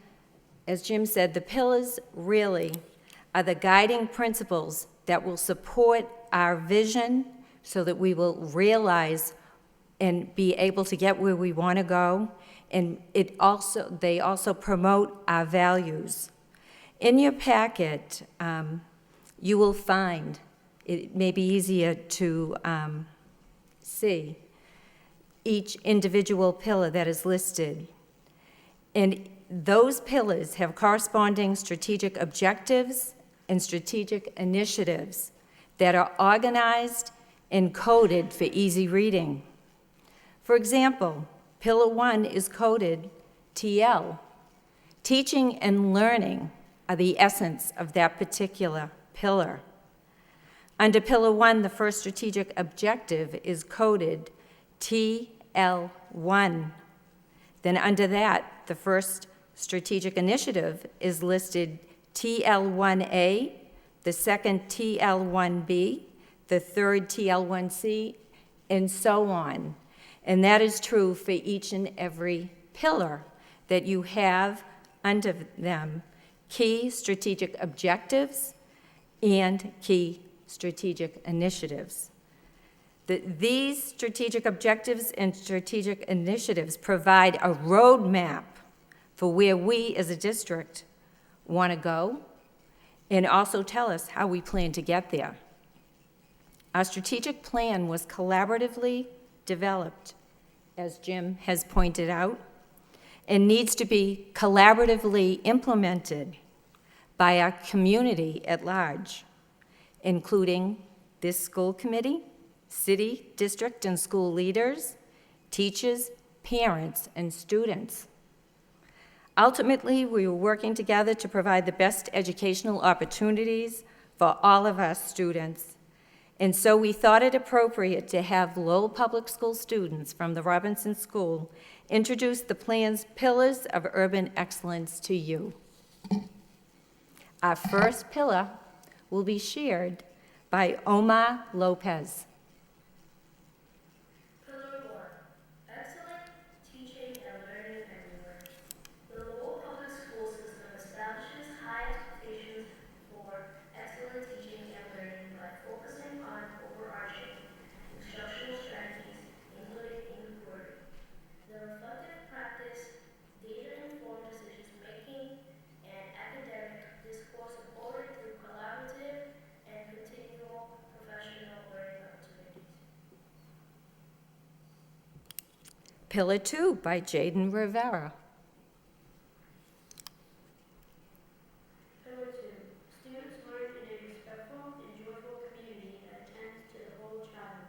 as Jim said, the pillars really are the guiding principles that will support our vision so that we will realize and be able to get where we want to go. And they also promote our values. In your packet, you will find, it may be easier to see, each individual pillar that is listed. And those pillars have corresponding strategic objectives and strategic initiatives that are organized and coded for easy reading. For example, Pillar 1 is coded TL. Teaching and learning are the essence of that particular pillar. Under Pillar 1, the first strategic objective is coded TL1. Then under that, the first strategic initiative is listed TL1A, the second TL1B, the third TL1C, and so on. And that is true for each and every pillar that you have under them, key strategic objectives and key strategic initiatives. These strategic objectives and strategic initiatives provide a roadmap for where we as a district want to go and also tell us how we plan to get there. Our strategic plan was collaboratively developed, as Jim has pointed out, and needs to be collaboratively implemented by our community at large, including this school committee, city, district, and school leaders, teachers, parents, and students. Ultimately, we were working together to provide the best educational opportunities for all of our students. And so we thought it appropriate to have Lowell Public School students from the Robinson School introduce the plan's Pillars of Urban Excellence to you. Our first pillar will be shared by Omar Lopez. Pillar 1, excellent teaching and learning everywhere. The Lowell Public School System establishes high expectations for excellent teaching and learning by focusing on overarching instructional strategies, including inquiry. The reflective practice, data-informed decision-making, and academic discourse supported through collaborative and continual professional learning opportunities. Pillar 2 by Jaden Rivera. Pillar 2, students learn in a respectful and joyful community that tends to the whole child.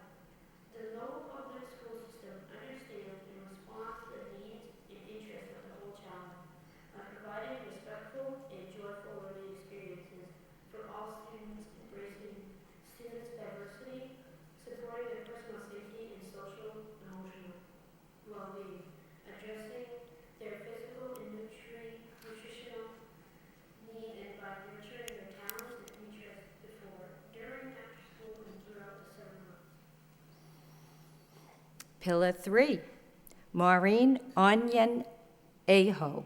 The Lowell Public School System understands and responds to the needs and interests of the whole child by providing respectful and joyful learning experiences for all students, embracing students' diversity, supporting their personal safety and social, emotional well-being, addressing their Pillar 3, Maureen Onion Aho.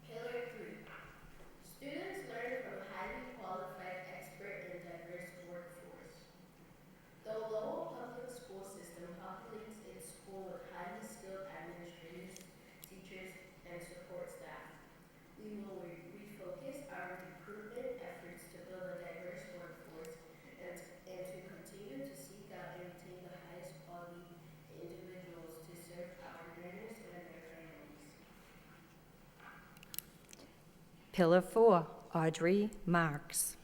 Pillar 3. Students learn from a highly qualified, expert, and diverse workforce. The Lowell public school system populates its school with highly skilled administrators, teachers, and support staff. We will refocus our recruitment efforts to build a diverse workforce and to continue to seek out and retain the highest quality individuals to serve our learners and their families. Pillar 4, Audrey Marks.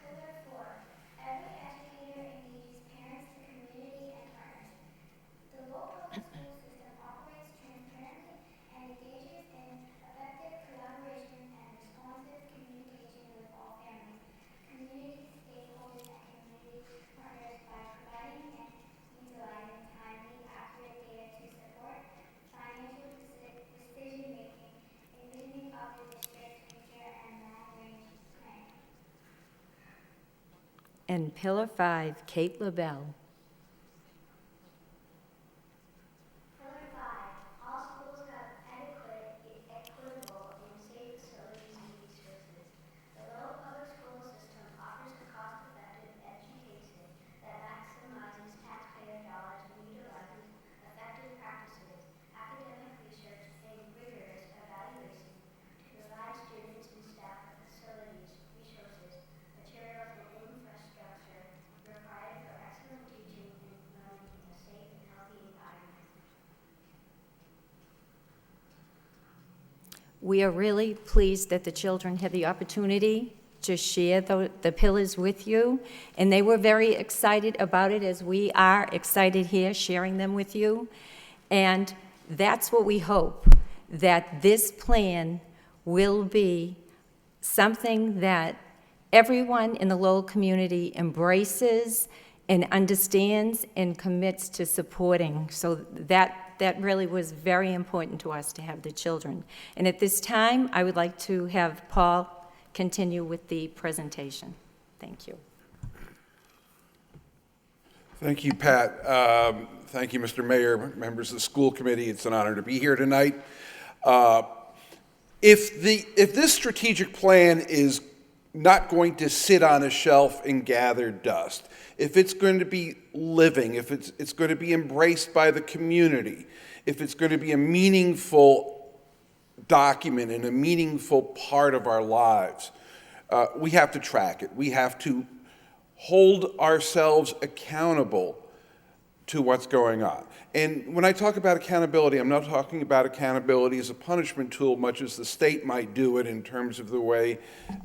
Pillar 4. Every educator engages parents, the community, and partners. The Lowell public school system operates transparently and engages in effective collaboration and responsive communication with all families, community stakeholders, and community partners by providing and utilizing timely, accurate data to support financial decision-making, envisioning of the district's future, and long-range planning. And Pillar 5, Kate LaBelle. Pillar 5. All schools have adequate, equitable, and safe facilities and resources. The Lowell public school system offers a cost-effective education that maximizes taxpayer dollars and utilizes effective practices, academic research, and rigorous evaluation to provide students and staff with facilities, resources, materials, and infrastructure required for excellent teaching and learning in a safe and healthy environment. We are really pleased that the children had the opportunity to share the pillars with you, and they were very excited about it, as we are excited here sharing them with you. And that's what we hope, that this plan will be something that everyone in the Lowell community embraces and understands and commits to supporting. So that really was very important to us to have the children. And at this time, I would like to have Paul continue with the presentation. Thank you. Thank you, Pat. Thank you, Mr. Mayor, members of the school committee. It's an honor to be here tonight. If this strategic plan is not going to sit on a shelf and gather dust, if it's going to be living, if it's going to be embraced by the community, if it's going to be a meaningful document and a meaningful part of our lives, we have to track it. We have to hold ourselves accountable to what's going on. And when I talk about accountability, I'm not talking about accountability as a punishment tool, much as the state might do it in terms of the way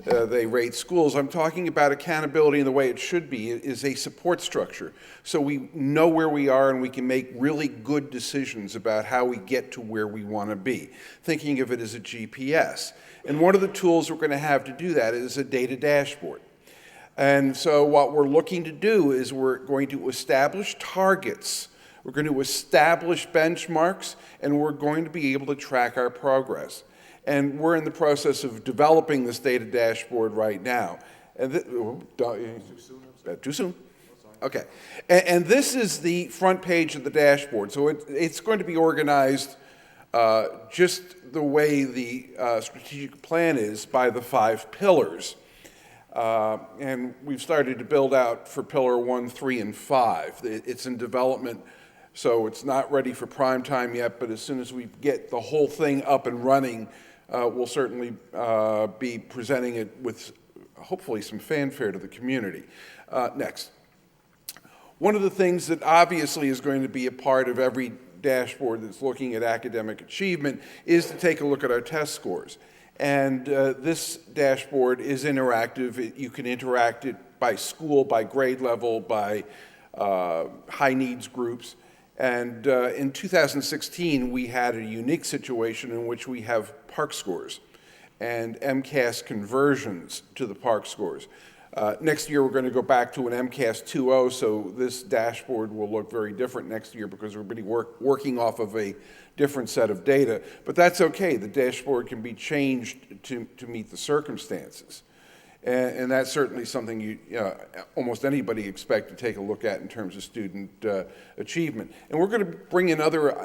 they rate schools. I'm talking about accountability in the way it should be. It is a support structure. So we know where we are and we can make really good decisions about how we get to where we want to be, thinking of it as a GPS. And one of the tools we're going to have to do that is a data dashboard. And so what we're looking to do is we're going to establish targets, we're going to establish benchmarks, and we're going to be able to track our progress. And we're in the process of developing this data dashboard right now. And too soon? Okay. And this is the front page of the dashboard. So it's going to be organized just the way the strategic plan is by the 5 pillars. And we've started to build out for Pillar 1, 3, and 5. It's in development, so it's not ready for prime time yet, but as soon as we get the whole thing up and running, we'll certainly be presenting it with hopefully some fanfare to the community. Next. One of the things that obviously is going to be a part of every dashboard that's looking at academic achievement is to take a look at our test scores. And this dashboard is interactive. You can interact it by school, by grade level, by high needs groups. And in 2016, we had a unique situation in which we have PARCC scores and MCAS conversions to the PARCC scores. Next year, we're going to go back to an MCAS 2.0, so this dashboard will look very different next year because we're going to be working off of a different set of data. But that's okay. The dashboard can be changed to meet the circumstances. And that's certainly something almost anybody expect to take a look at in terms of student achievement. And we're going to bring in other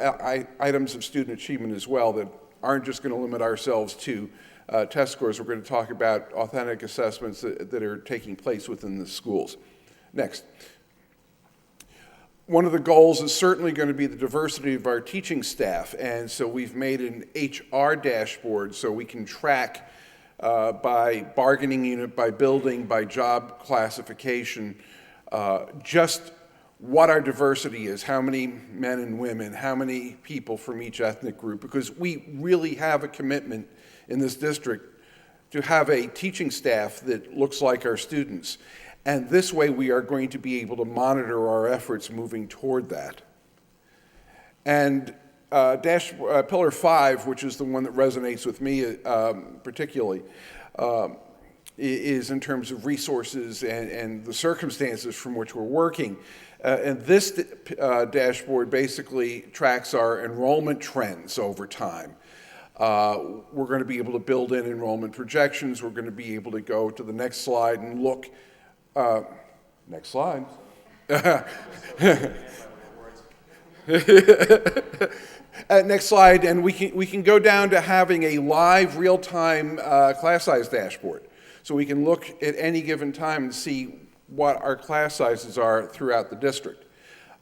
items of student achievement as well that aren't just going to limit ourselves to test scores. We're going to talk about authentic assessments that are taking place within the schools. Next. One of the goals is certainly going to be the diversity of our teaching staff, and so we've made an HR dashboard so we can track by bargaining unit, by building, by job classification, just what our diversity is, how many men and women, how many people from each ethnic group, because we really have a commitment in this district to have a teaching staff that looks like our students. And this way we are going to be able to monitor our efforts moving toward that. And Pillar 5, which is the one that resonates with me particularly, is in terms of resources and the circumstances from which we're working. And this dashboard basically tracks our enrollment trends over time. We're going to be able to build in enrollment projections. We're going to be able to go to the next slide and look. Next slide. Next slide, and we can go down to having a live, real-time class size dashboard. So we can look at any given time and see what our class sizes are throughout the district.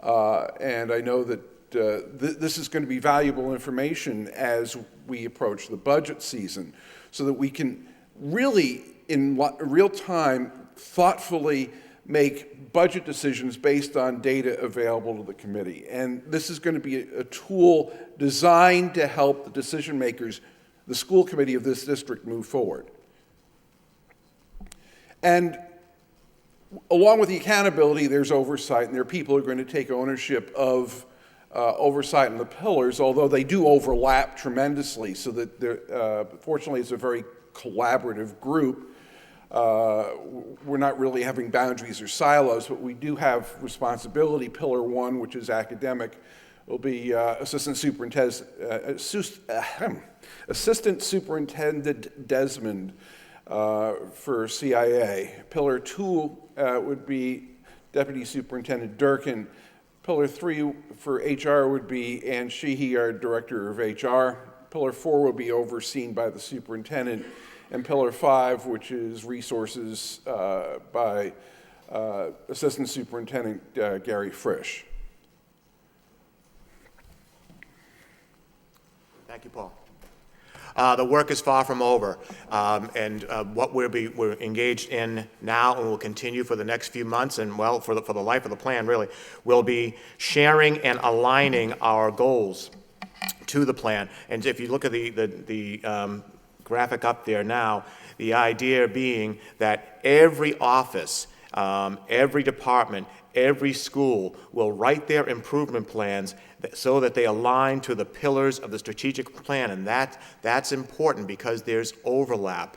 And I know that this is going to be valuable information as we approach the budget season, so that we can really, in real time, thoughtfully make budget decisions based on data available to the committee. And this is going to be a tool designed to help the decision makers, the school committee of this district, move forward. And along with the accountability, there's oversight, and there are people who are going to take ownership of oversight in the pillars, although they do overlap tremendously, so that fortunately it's a very collaborative group. We're not really having boundaries or silos, but we do have responsibility. Pillar 1, which is academic, will be Assistant Superintendent Desmond for CIA. Pillar 2 would be Deputy Superintendent Durkin. Pillar 3 for HR would be Ann Sheehy, our Director of HR. Pillar 4 will be overseen by the superintendent. And Pillar 5, which is resources by Assistant Superintendent Gary Frisch. Thank you, Paul. The work is far from over, and what we're engaged in now and will continue for the next few months, and well, for the life of the plan, really, will be sharing and aligning our goals to the plan. And if you look at the graphic up there now, the idea being that every office, every department, every school will write their improvement plans so that they align to the pillars of the strategic plan, and that's important because there's overlap.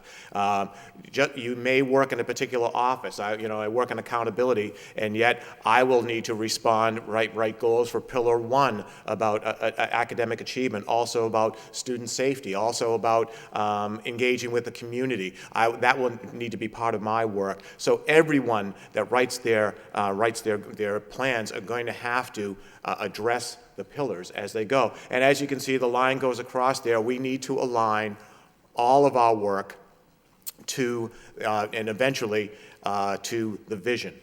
You may work in a particular office. I work in accountability, and yet I will need to respond, write goals for Pillar 1 about academic achievement, also about student safety, also about engaging with the community. That will need to be part of my work. So everyone that writes their plans are going to have to address the pillars as they go. And as you can see, the line goes across there. We need to align all of our work to, and eventually, to the vision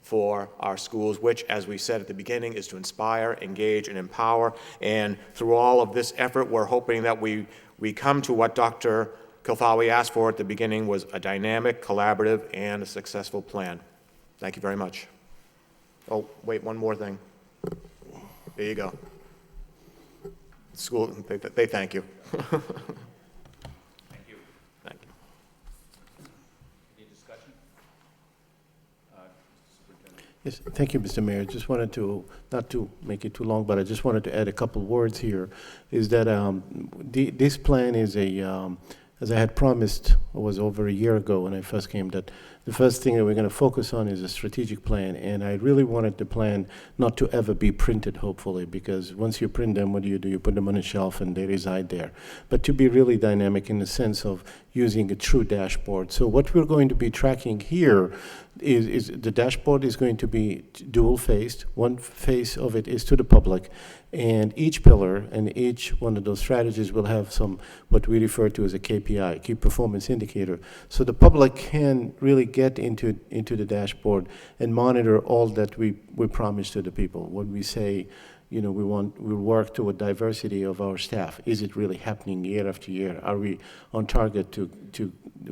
for our schools, which, as we said at the beginning, is to inspire, engage, and empower. And through all of this effort, we're hoping that we come to what Dr. Kilfawi asked for at the beginning, was a dynamic, collaborative, and a successful plan. Thank you very much. Oh, wait, one more thing. There you go. School, they thank you. Thank you. Thank you. Any discussion? Superintendent. Yes, thank you, Mr. Mayor. Just wanted to, not to make it too long, but I just wanted to add a couple words here, is that this plan is a as I had promised, it was over a year ago when I first came, that the first thing that we're going to focus on is a strategic plan. And I really wanted the plan not to ever be printed, hopefully, because once you print them, what do? You put them on a shelf and they reside there. But to be really dynamic in the sense of using a true dashboard. So what we're going to be tracking here is the dashboard is going to be dual-faced. One face of it is to the public, and each pillar and each one of those strategies will have some, what we refer to as a KPI, key performance indicator. So the public can really get into the dashboard and monitor all that we promise to the people. When we say, you know, we work toward diversity of our staff. Is it really happening year after year? Are we on target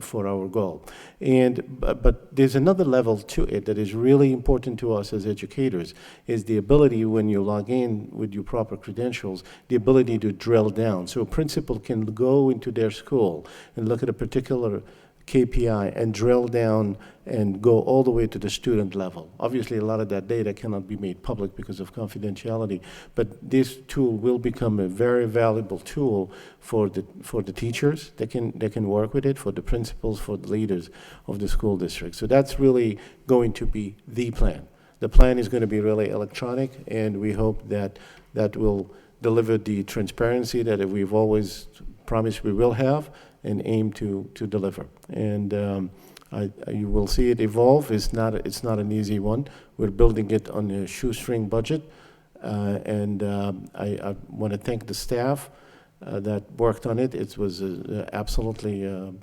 for our goal? But there's another level to it that is really important to us as educators, is the ability, when you log in with your proper credentials, the ability to drill down. So a principal can go into their school and look at a particular KPI and drill down and go all the way to the student level. Obviously, a lot of that data cannot be made public because of confidentiality, but this tool will become a very valuable tool for the teachers that can work with it, for the principals, for the leaders of the school district. So that's really going to be the plan. The plan is going to be really electronic, and we hope that that will deliver the transparency that we've always promised we will have and aim to deliver. And you will see it evolve. It's not an easy one. We're building it on a shoestring budget, and I want to thank the staff that worked on it. It was absolutely a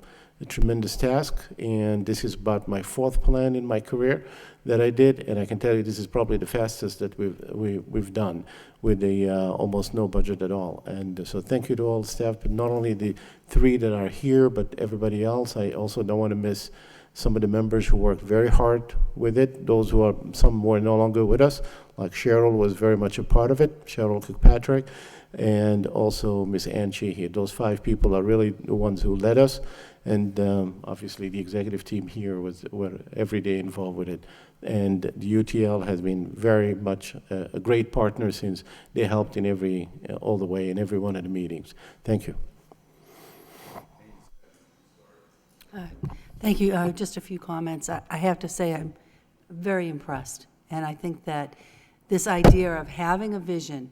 tremendous task, and this is about my 4th plan in my career that I did, and I can tell you this is probably the fastest that we've done with almost no budget at all. And so thank you to all the staff, but not only the 3 that are here, but everybody else. I also don't want to miss some of the members who worked very hard with it. Those some were no longer with us, like Cheryl was very much a part of it, Cheryl Kirkpatrick, and also Miss Ann Sheehy. Those 5 people are really the ones who led us, and obviously the executive team here were every day involved with it. And the UTL has been very much a great partner since they helped in all the way in every one of the meetings. Thank you. Thank you. Just a few comments. I have to say I'm very impressed. And I think that this idea of having a vision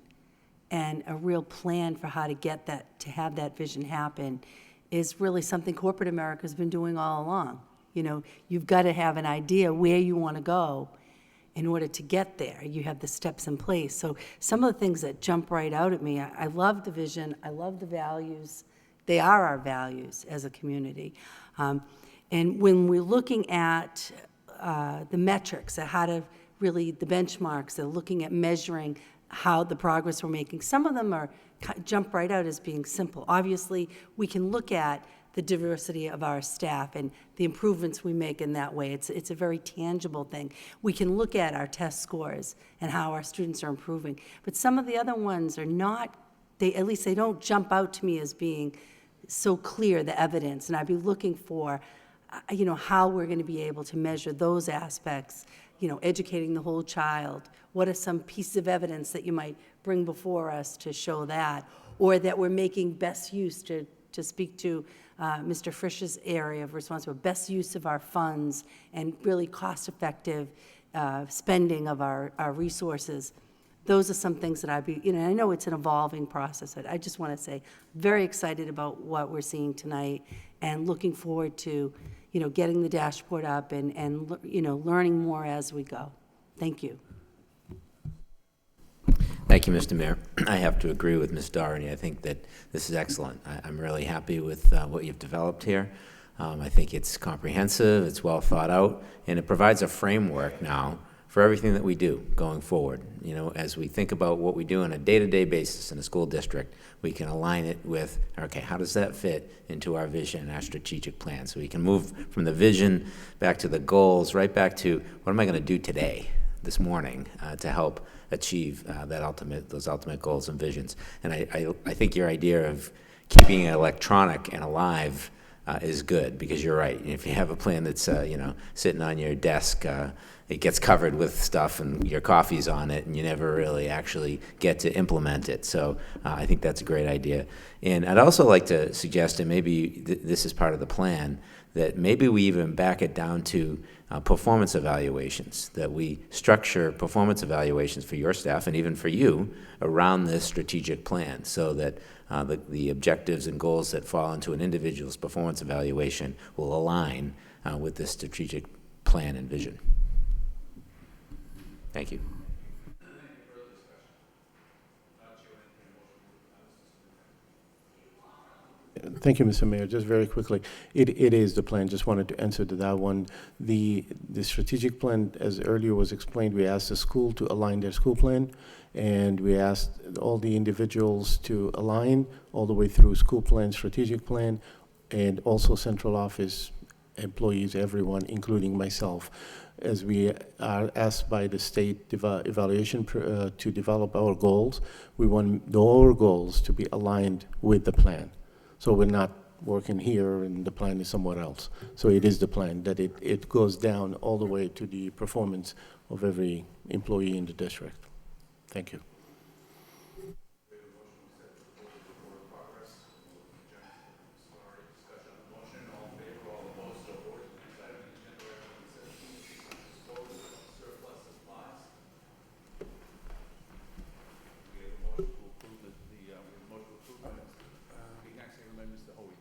and a real plan for how to get that, to have that vision happen, is really something corporate America has been doing all along. You know, you've got to have an idea where you want to go in order to get there. You have the steps in place. So some of the things that jump right out at me, I love the vision, I love the values. They are our values as a community. And when we're looking at the metrics, how to really, the benchmarks, they're looking at measuring how the progress we're making. Some of them jump right out as being simple. Obviously, we can look at the diversity of our staff and the improvements we make in that way. It's a very tangible thing. We can look at our test scores and how our students are improving. But some of the other ones are not, at least they don't jump out to me as being so clear, the evidence. And I'd be looking for, you know, how we're going to be able to measure those aspects, you know, educating the whole child. What are some pieces of evidence that you might bring before us to show that? Or that we're making best use, to speak to Mr. Frisch's area of responsibility, best use of our funds and really cost-effective spending of our resources. Those are some things that I'd be, you know, I know it's an evolving process. I just want to say, very excited about what we're seeing tonight and looking forward to, you know, getting the dashboard up and you know, learning more as we go. Thank you. Thank you, Mr. Mayor. I have to agree with Ms. Doherty. I think that this is excellent. I'm really happy with what you've developed here. I think it's comprehensive, it's well thought out, and it provides a framework now for everything that we do going forward. You know, as we think about what we do on a day-to-day basis in a school district, we can align it with, okay, how does that fit into our vision and our strategic plan? So we can move from the vision back to the goals, right back to what am I going to do today, this morning, to help achieve those ultimate goals and visions. And I think your idea of keeping it electronic and alive is good, because you're right. If you have a plan that's, sitting on your desk, it gets covered with stuff and your coffee's on it, and you never really actually get to implement it. So I think that's a great idea. And I'd also like to suggest, and maybe this is part of the plan, that maybe we even back it down to performance evaluations, that we structure performance evaluations for your staff and even for you around this strategic plan, so that the objectives and goals that fall into an individual's performance evaluation will align with this strategic plan and vision. Thank you. Thank you, Mr. Mayor. Just very quickly, it is the plan. Just wanted to answer to that one. The strategic plan, as earlier was explained, we asked the school to align their school plan, and we asked all the individuals to align all the way through school plan, strategic plan, and also central office employees, everyone, including myself. As we are asked by the state evaluation to develop our goals, we want our goals to be aligned with the plan. So we're not working here and the plan is somewhere else. So it is the plan that it goes down all the way to the performance of every employee in the district. Thank you.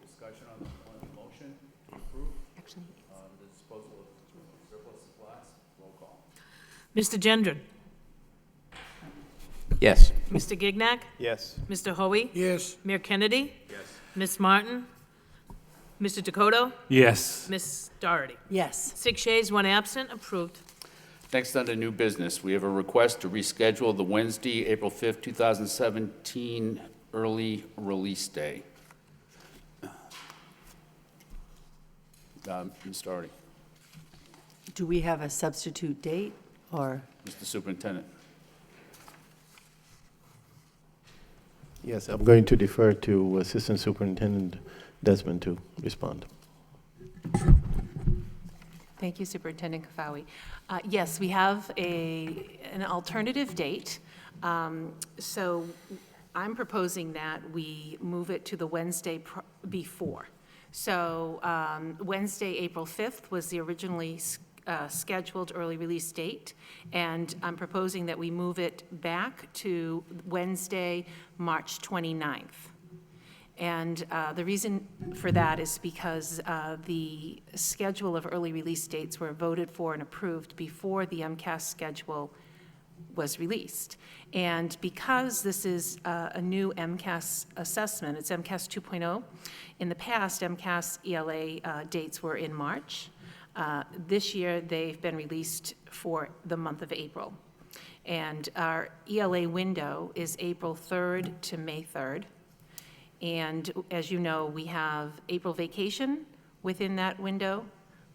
Discussion on the motion to approve the disposal of surplus supplies. Roll call. Mr. Gendron? Yes. Mr. Gignac? Yes. Mr. Hoey? Yes. Mayor Kennedy? Yes. Ms. Martin? Mr. Dakota? Yes. Ms. Doherty? Yes. 6 yeas, 1 absent, approved. Next, under new business, we have a request to reschedule the Wednesday, April 5th, 2017 early release day. Ms. Doherty. Do we have a substitute date, or? Mr. Superintendent. Yes, I'm going to defer to Assistant Superintendent Desmond to respond. Thank you, Superintendent Kafawi. Yes, we have an alternative date. So I'm proposing that we move it to the Wednesday before. So Wednesday, April 5th was the originally scheduled early release date, and I'm proposing that we move it back to Wednesday, March 29th. And the reason for that is because the schedule of early release dates were voted for and approved before the MCAS schedule was released. And because this is a new MCAS assessment, it's MCAS 2.0, in the past, MCAS ELA dates were in March. This year, they've been released for the month of April. And our ELA window is April 3rd to May 3rd. And as you know, we have April vacation within that window.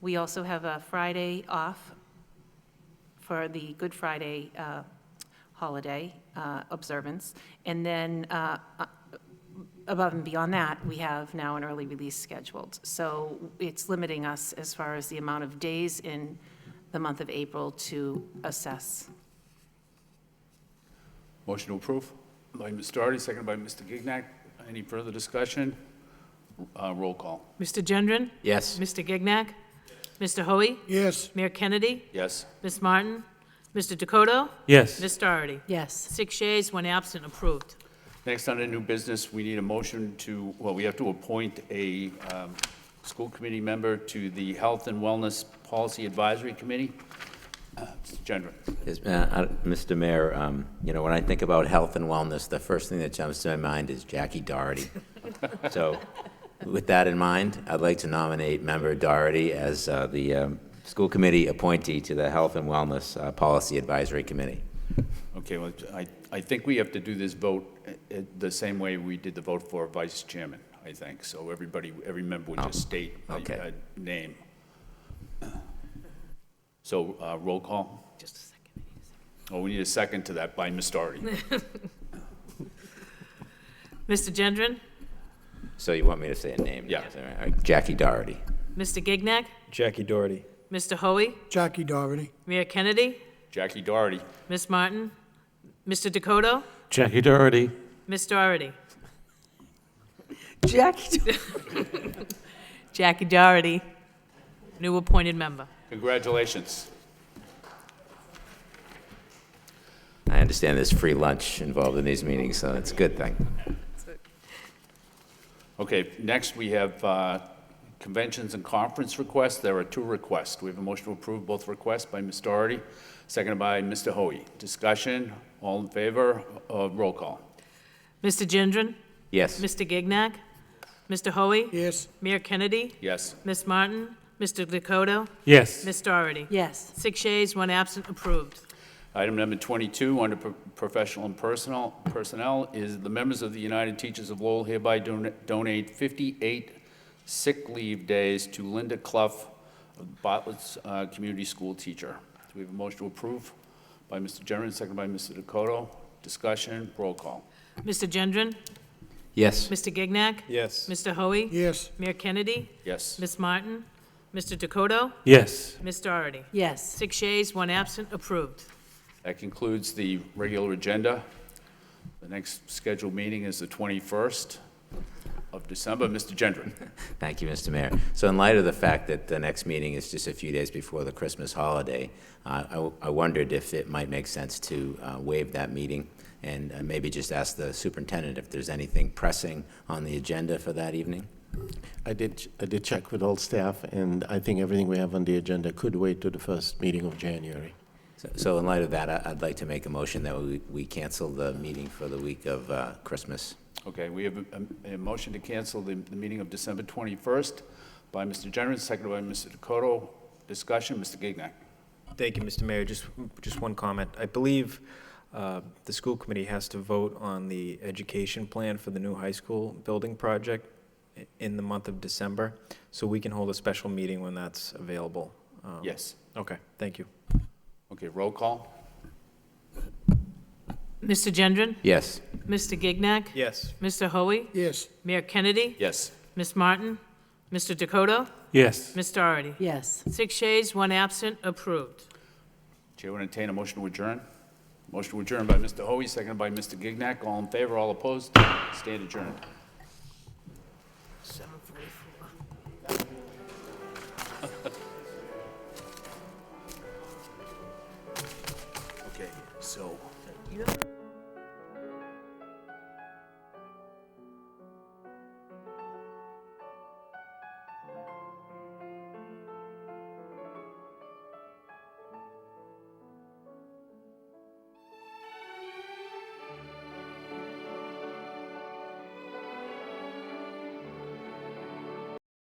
We also have a Friday off for the Good Friday holiday observance. And then above and beyond that, we have now an early release scheduled. So it's limiting us as far as the amount of days in the month of April to assess. Motion to approve by Ms. Doherty, seconded by Mr. Gignac. Any further discussion? Roll call. Mr. Gendron? Yes. Mr. Gignac? Mr. Hoey? Yes. Mayor Kennedy? Yes. Ms. Martin? Mr. Dakota? Yes. Ms. Doherty? Yes. 6 yeas, 1 absent, approved. Next, under new business, we need a motion to, well, we have to appoint a school committee member to the Health and Wellness Policy Advisory Committee. Mr. Gendron. Yes, Mr. Mayor, when I think about health and wellness, the first thing that jumps to my mind is Jackie Doherty. So with that in mind, I'd like to nominate Member Doherty as the school committee appointee to the Health and Wellness Policy Advisory Committee. Okay, well, I think we have to do this vote the same way we did the vote for vice chairman, I think. So every member would just state a name. So roll call. Just a second. Oh, we need a second to that by Ms. Doherty. Mr. Gendron? So you want me to say a name? Yeah. All right, Jackie Doherty. Mr. Gignac? Jackie Doherty. Mr. Hoey? Jackie Doherty. Mayor Kennedy? Jackie Doherty. Ms. Martin? Mr. Dakota? Jackie Doherty. Ms. Doherty? Jackie, Jackie Doherty, new appointed member. Congratulations. I understand there's free lunch involved in these meetings, so it's a good thing. Okay, next we have conventions and conference requests. There are 2 requests. We have a motion to approve both requests by Ms. Doherty, seconded by Mr. Hoey. Discussion, all in favor, roll call. Mr. Gendron? Yes. Mr. Gignac? Mr. Hoey? Yes. Mayor Kennedy? Yes. Ms. Martin? Mr. Dakota? Yes. Ms. Doherty? yes. 6 yeas, 1 absent, approved. Item number 22, under professional and personnel, is the members of the United Teachers of Lowell hereby donate 58 sick leave days to Linda Clough, Bartlett's community school teacher. Do we have a motion to approve by Mr. Gendron, seconded by Mr. Dakota? Discussion, roll call. Mr. Gendron? Yes. Mr. Gignac? Yes. Mr. Hoey? Yes. Mayor Kennedy? Yes. Ms. Martin? Mr. Dakota? Yes. Ms. Doherty? Yes. 6 yeas, 1 absent, approved. That concludes the regular agenda. The next scheduled meeting is the 21st of December. Mr. Gendron. Thank you, Mr. Mayor. So in light of the fact that the next meeting is just a few days before the Christmas holiday, I wondered if it might make sense to waive that meeting and maybe just ask the superintendent if there's anything pressing on the agenda for that evening. I did check with all staff, and I think everything we have on the agenda could wait to the first meeting of January. So in light of that, I'd like to make a motion that we cancel the meeting for the week of Christmas. Okay, we have a motion to cancel the meeting of December 21st by Mr. Gendron, seconded by Mr. Dakota. Discussion, Mr. Gignac. Thank you, Mr. Mayor. Just one comment. I believe the school committee has to vote on the education plan for the new high school building project in the month of December, so we can hold a special meeting when that's available. Yes. Okay, thank you. Okay, roll call. Mr. Gendron? Yes. Mr. Gignac? Yes. Mr. Hoey? Yes. Mayor Kennedy? Yes. Ms. Martin? Mr. Dakota? Yes. Ms. Doherty? Yes. 6 yeas, 1 absent, approved. Chair will entertain a motion to adjourn. Motion to adjourn by Mr. Hoey, seconded by Mr. Gignac. All in favor, all opposed? Stand adjourned. 7:44. Okay, so.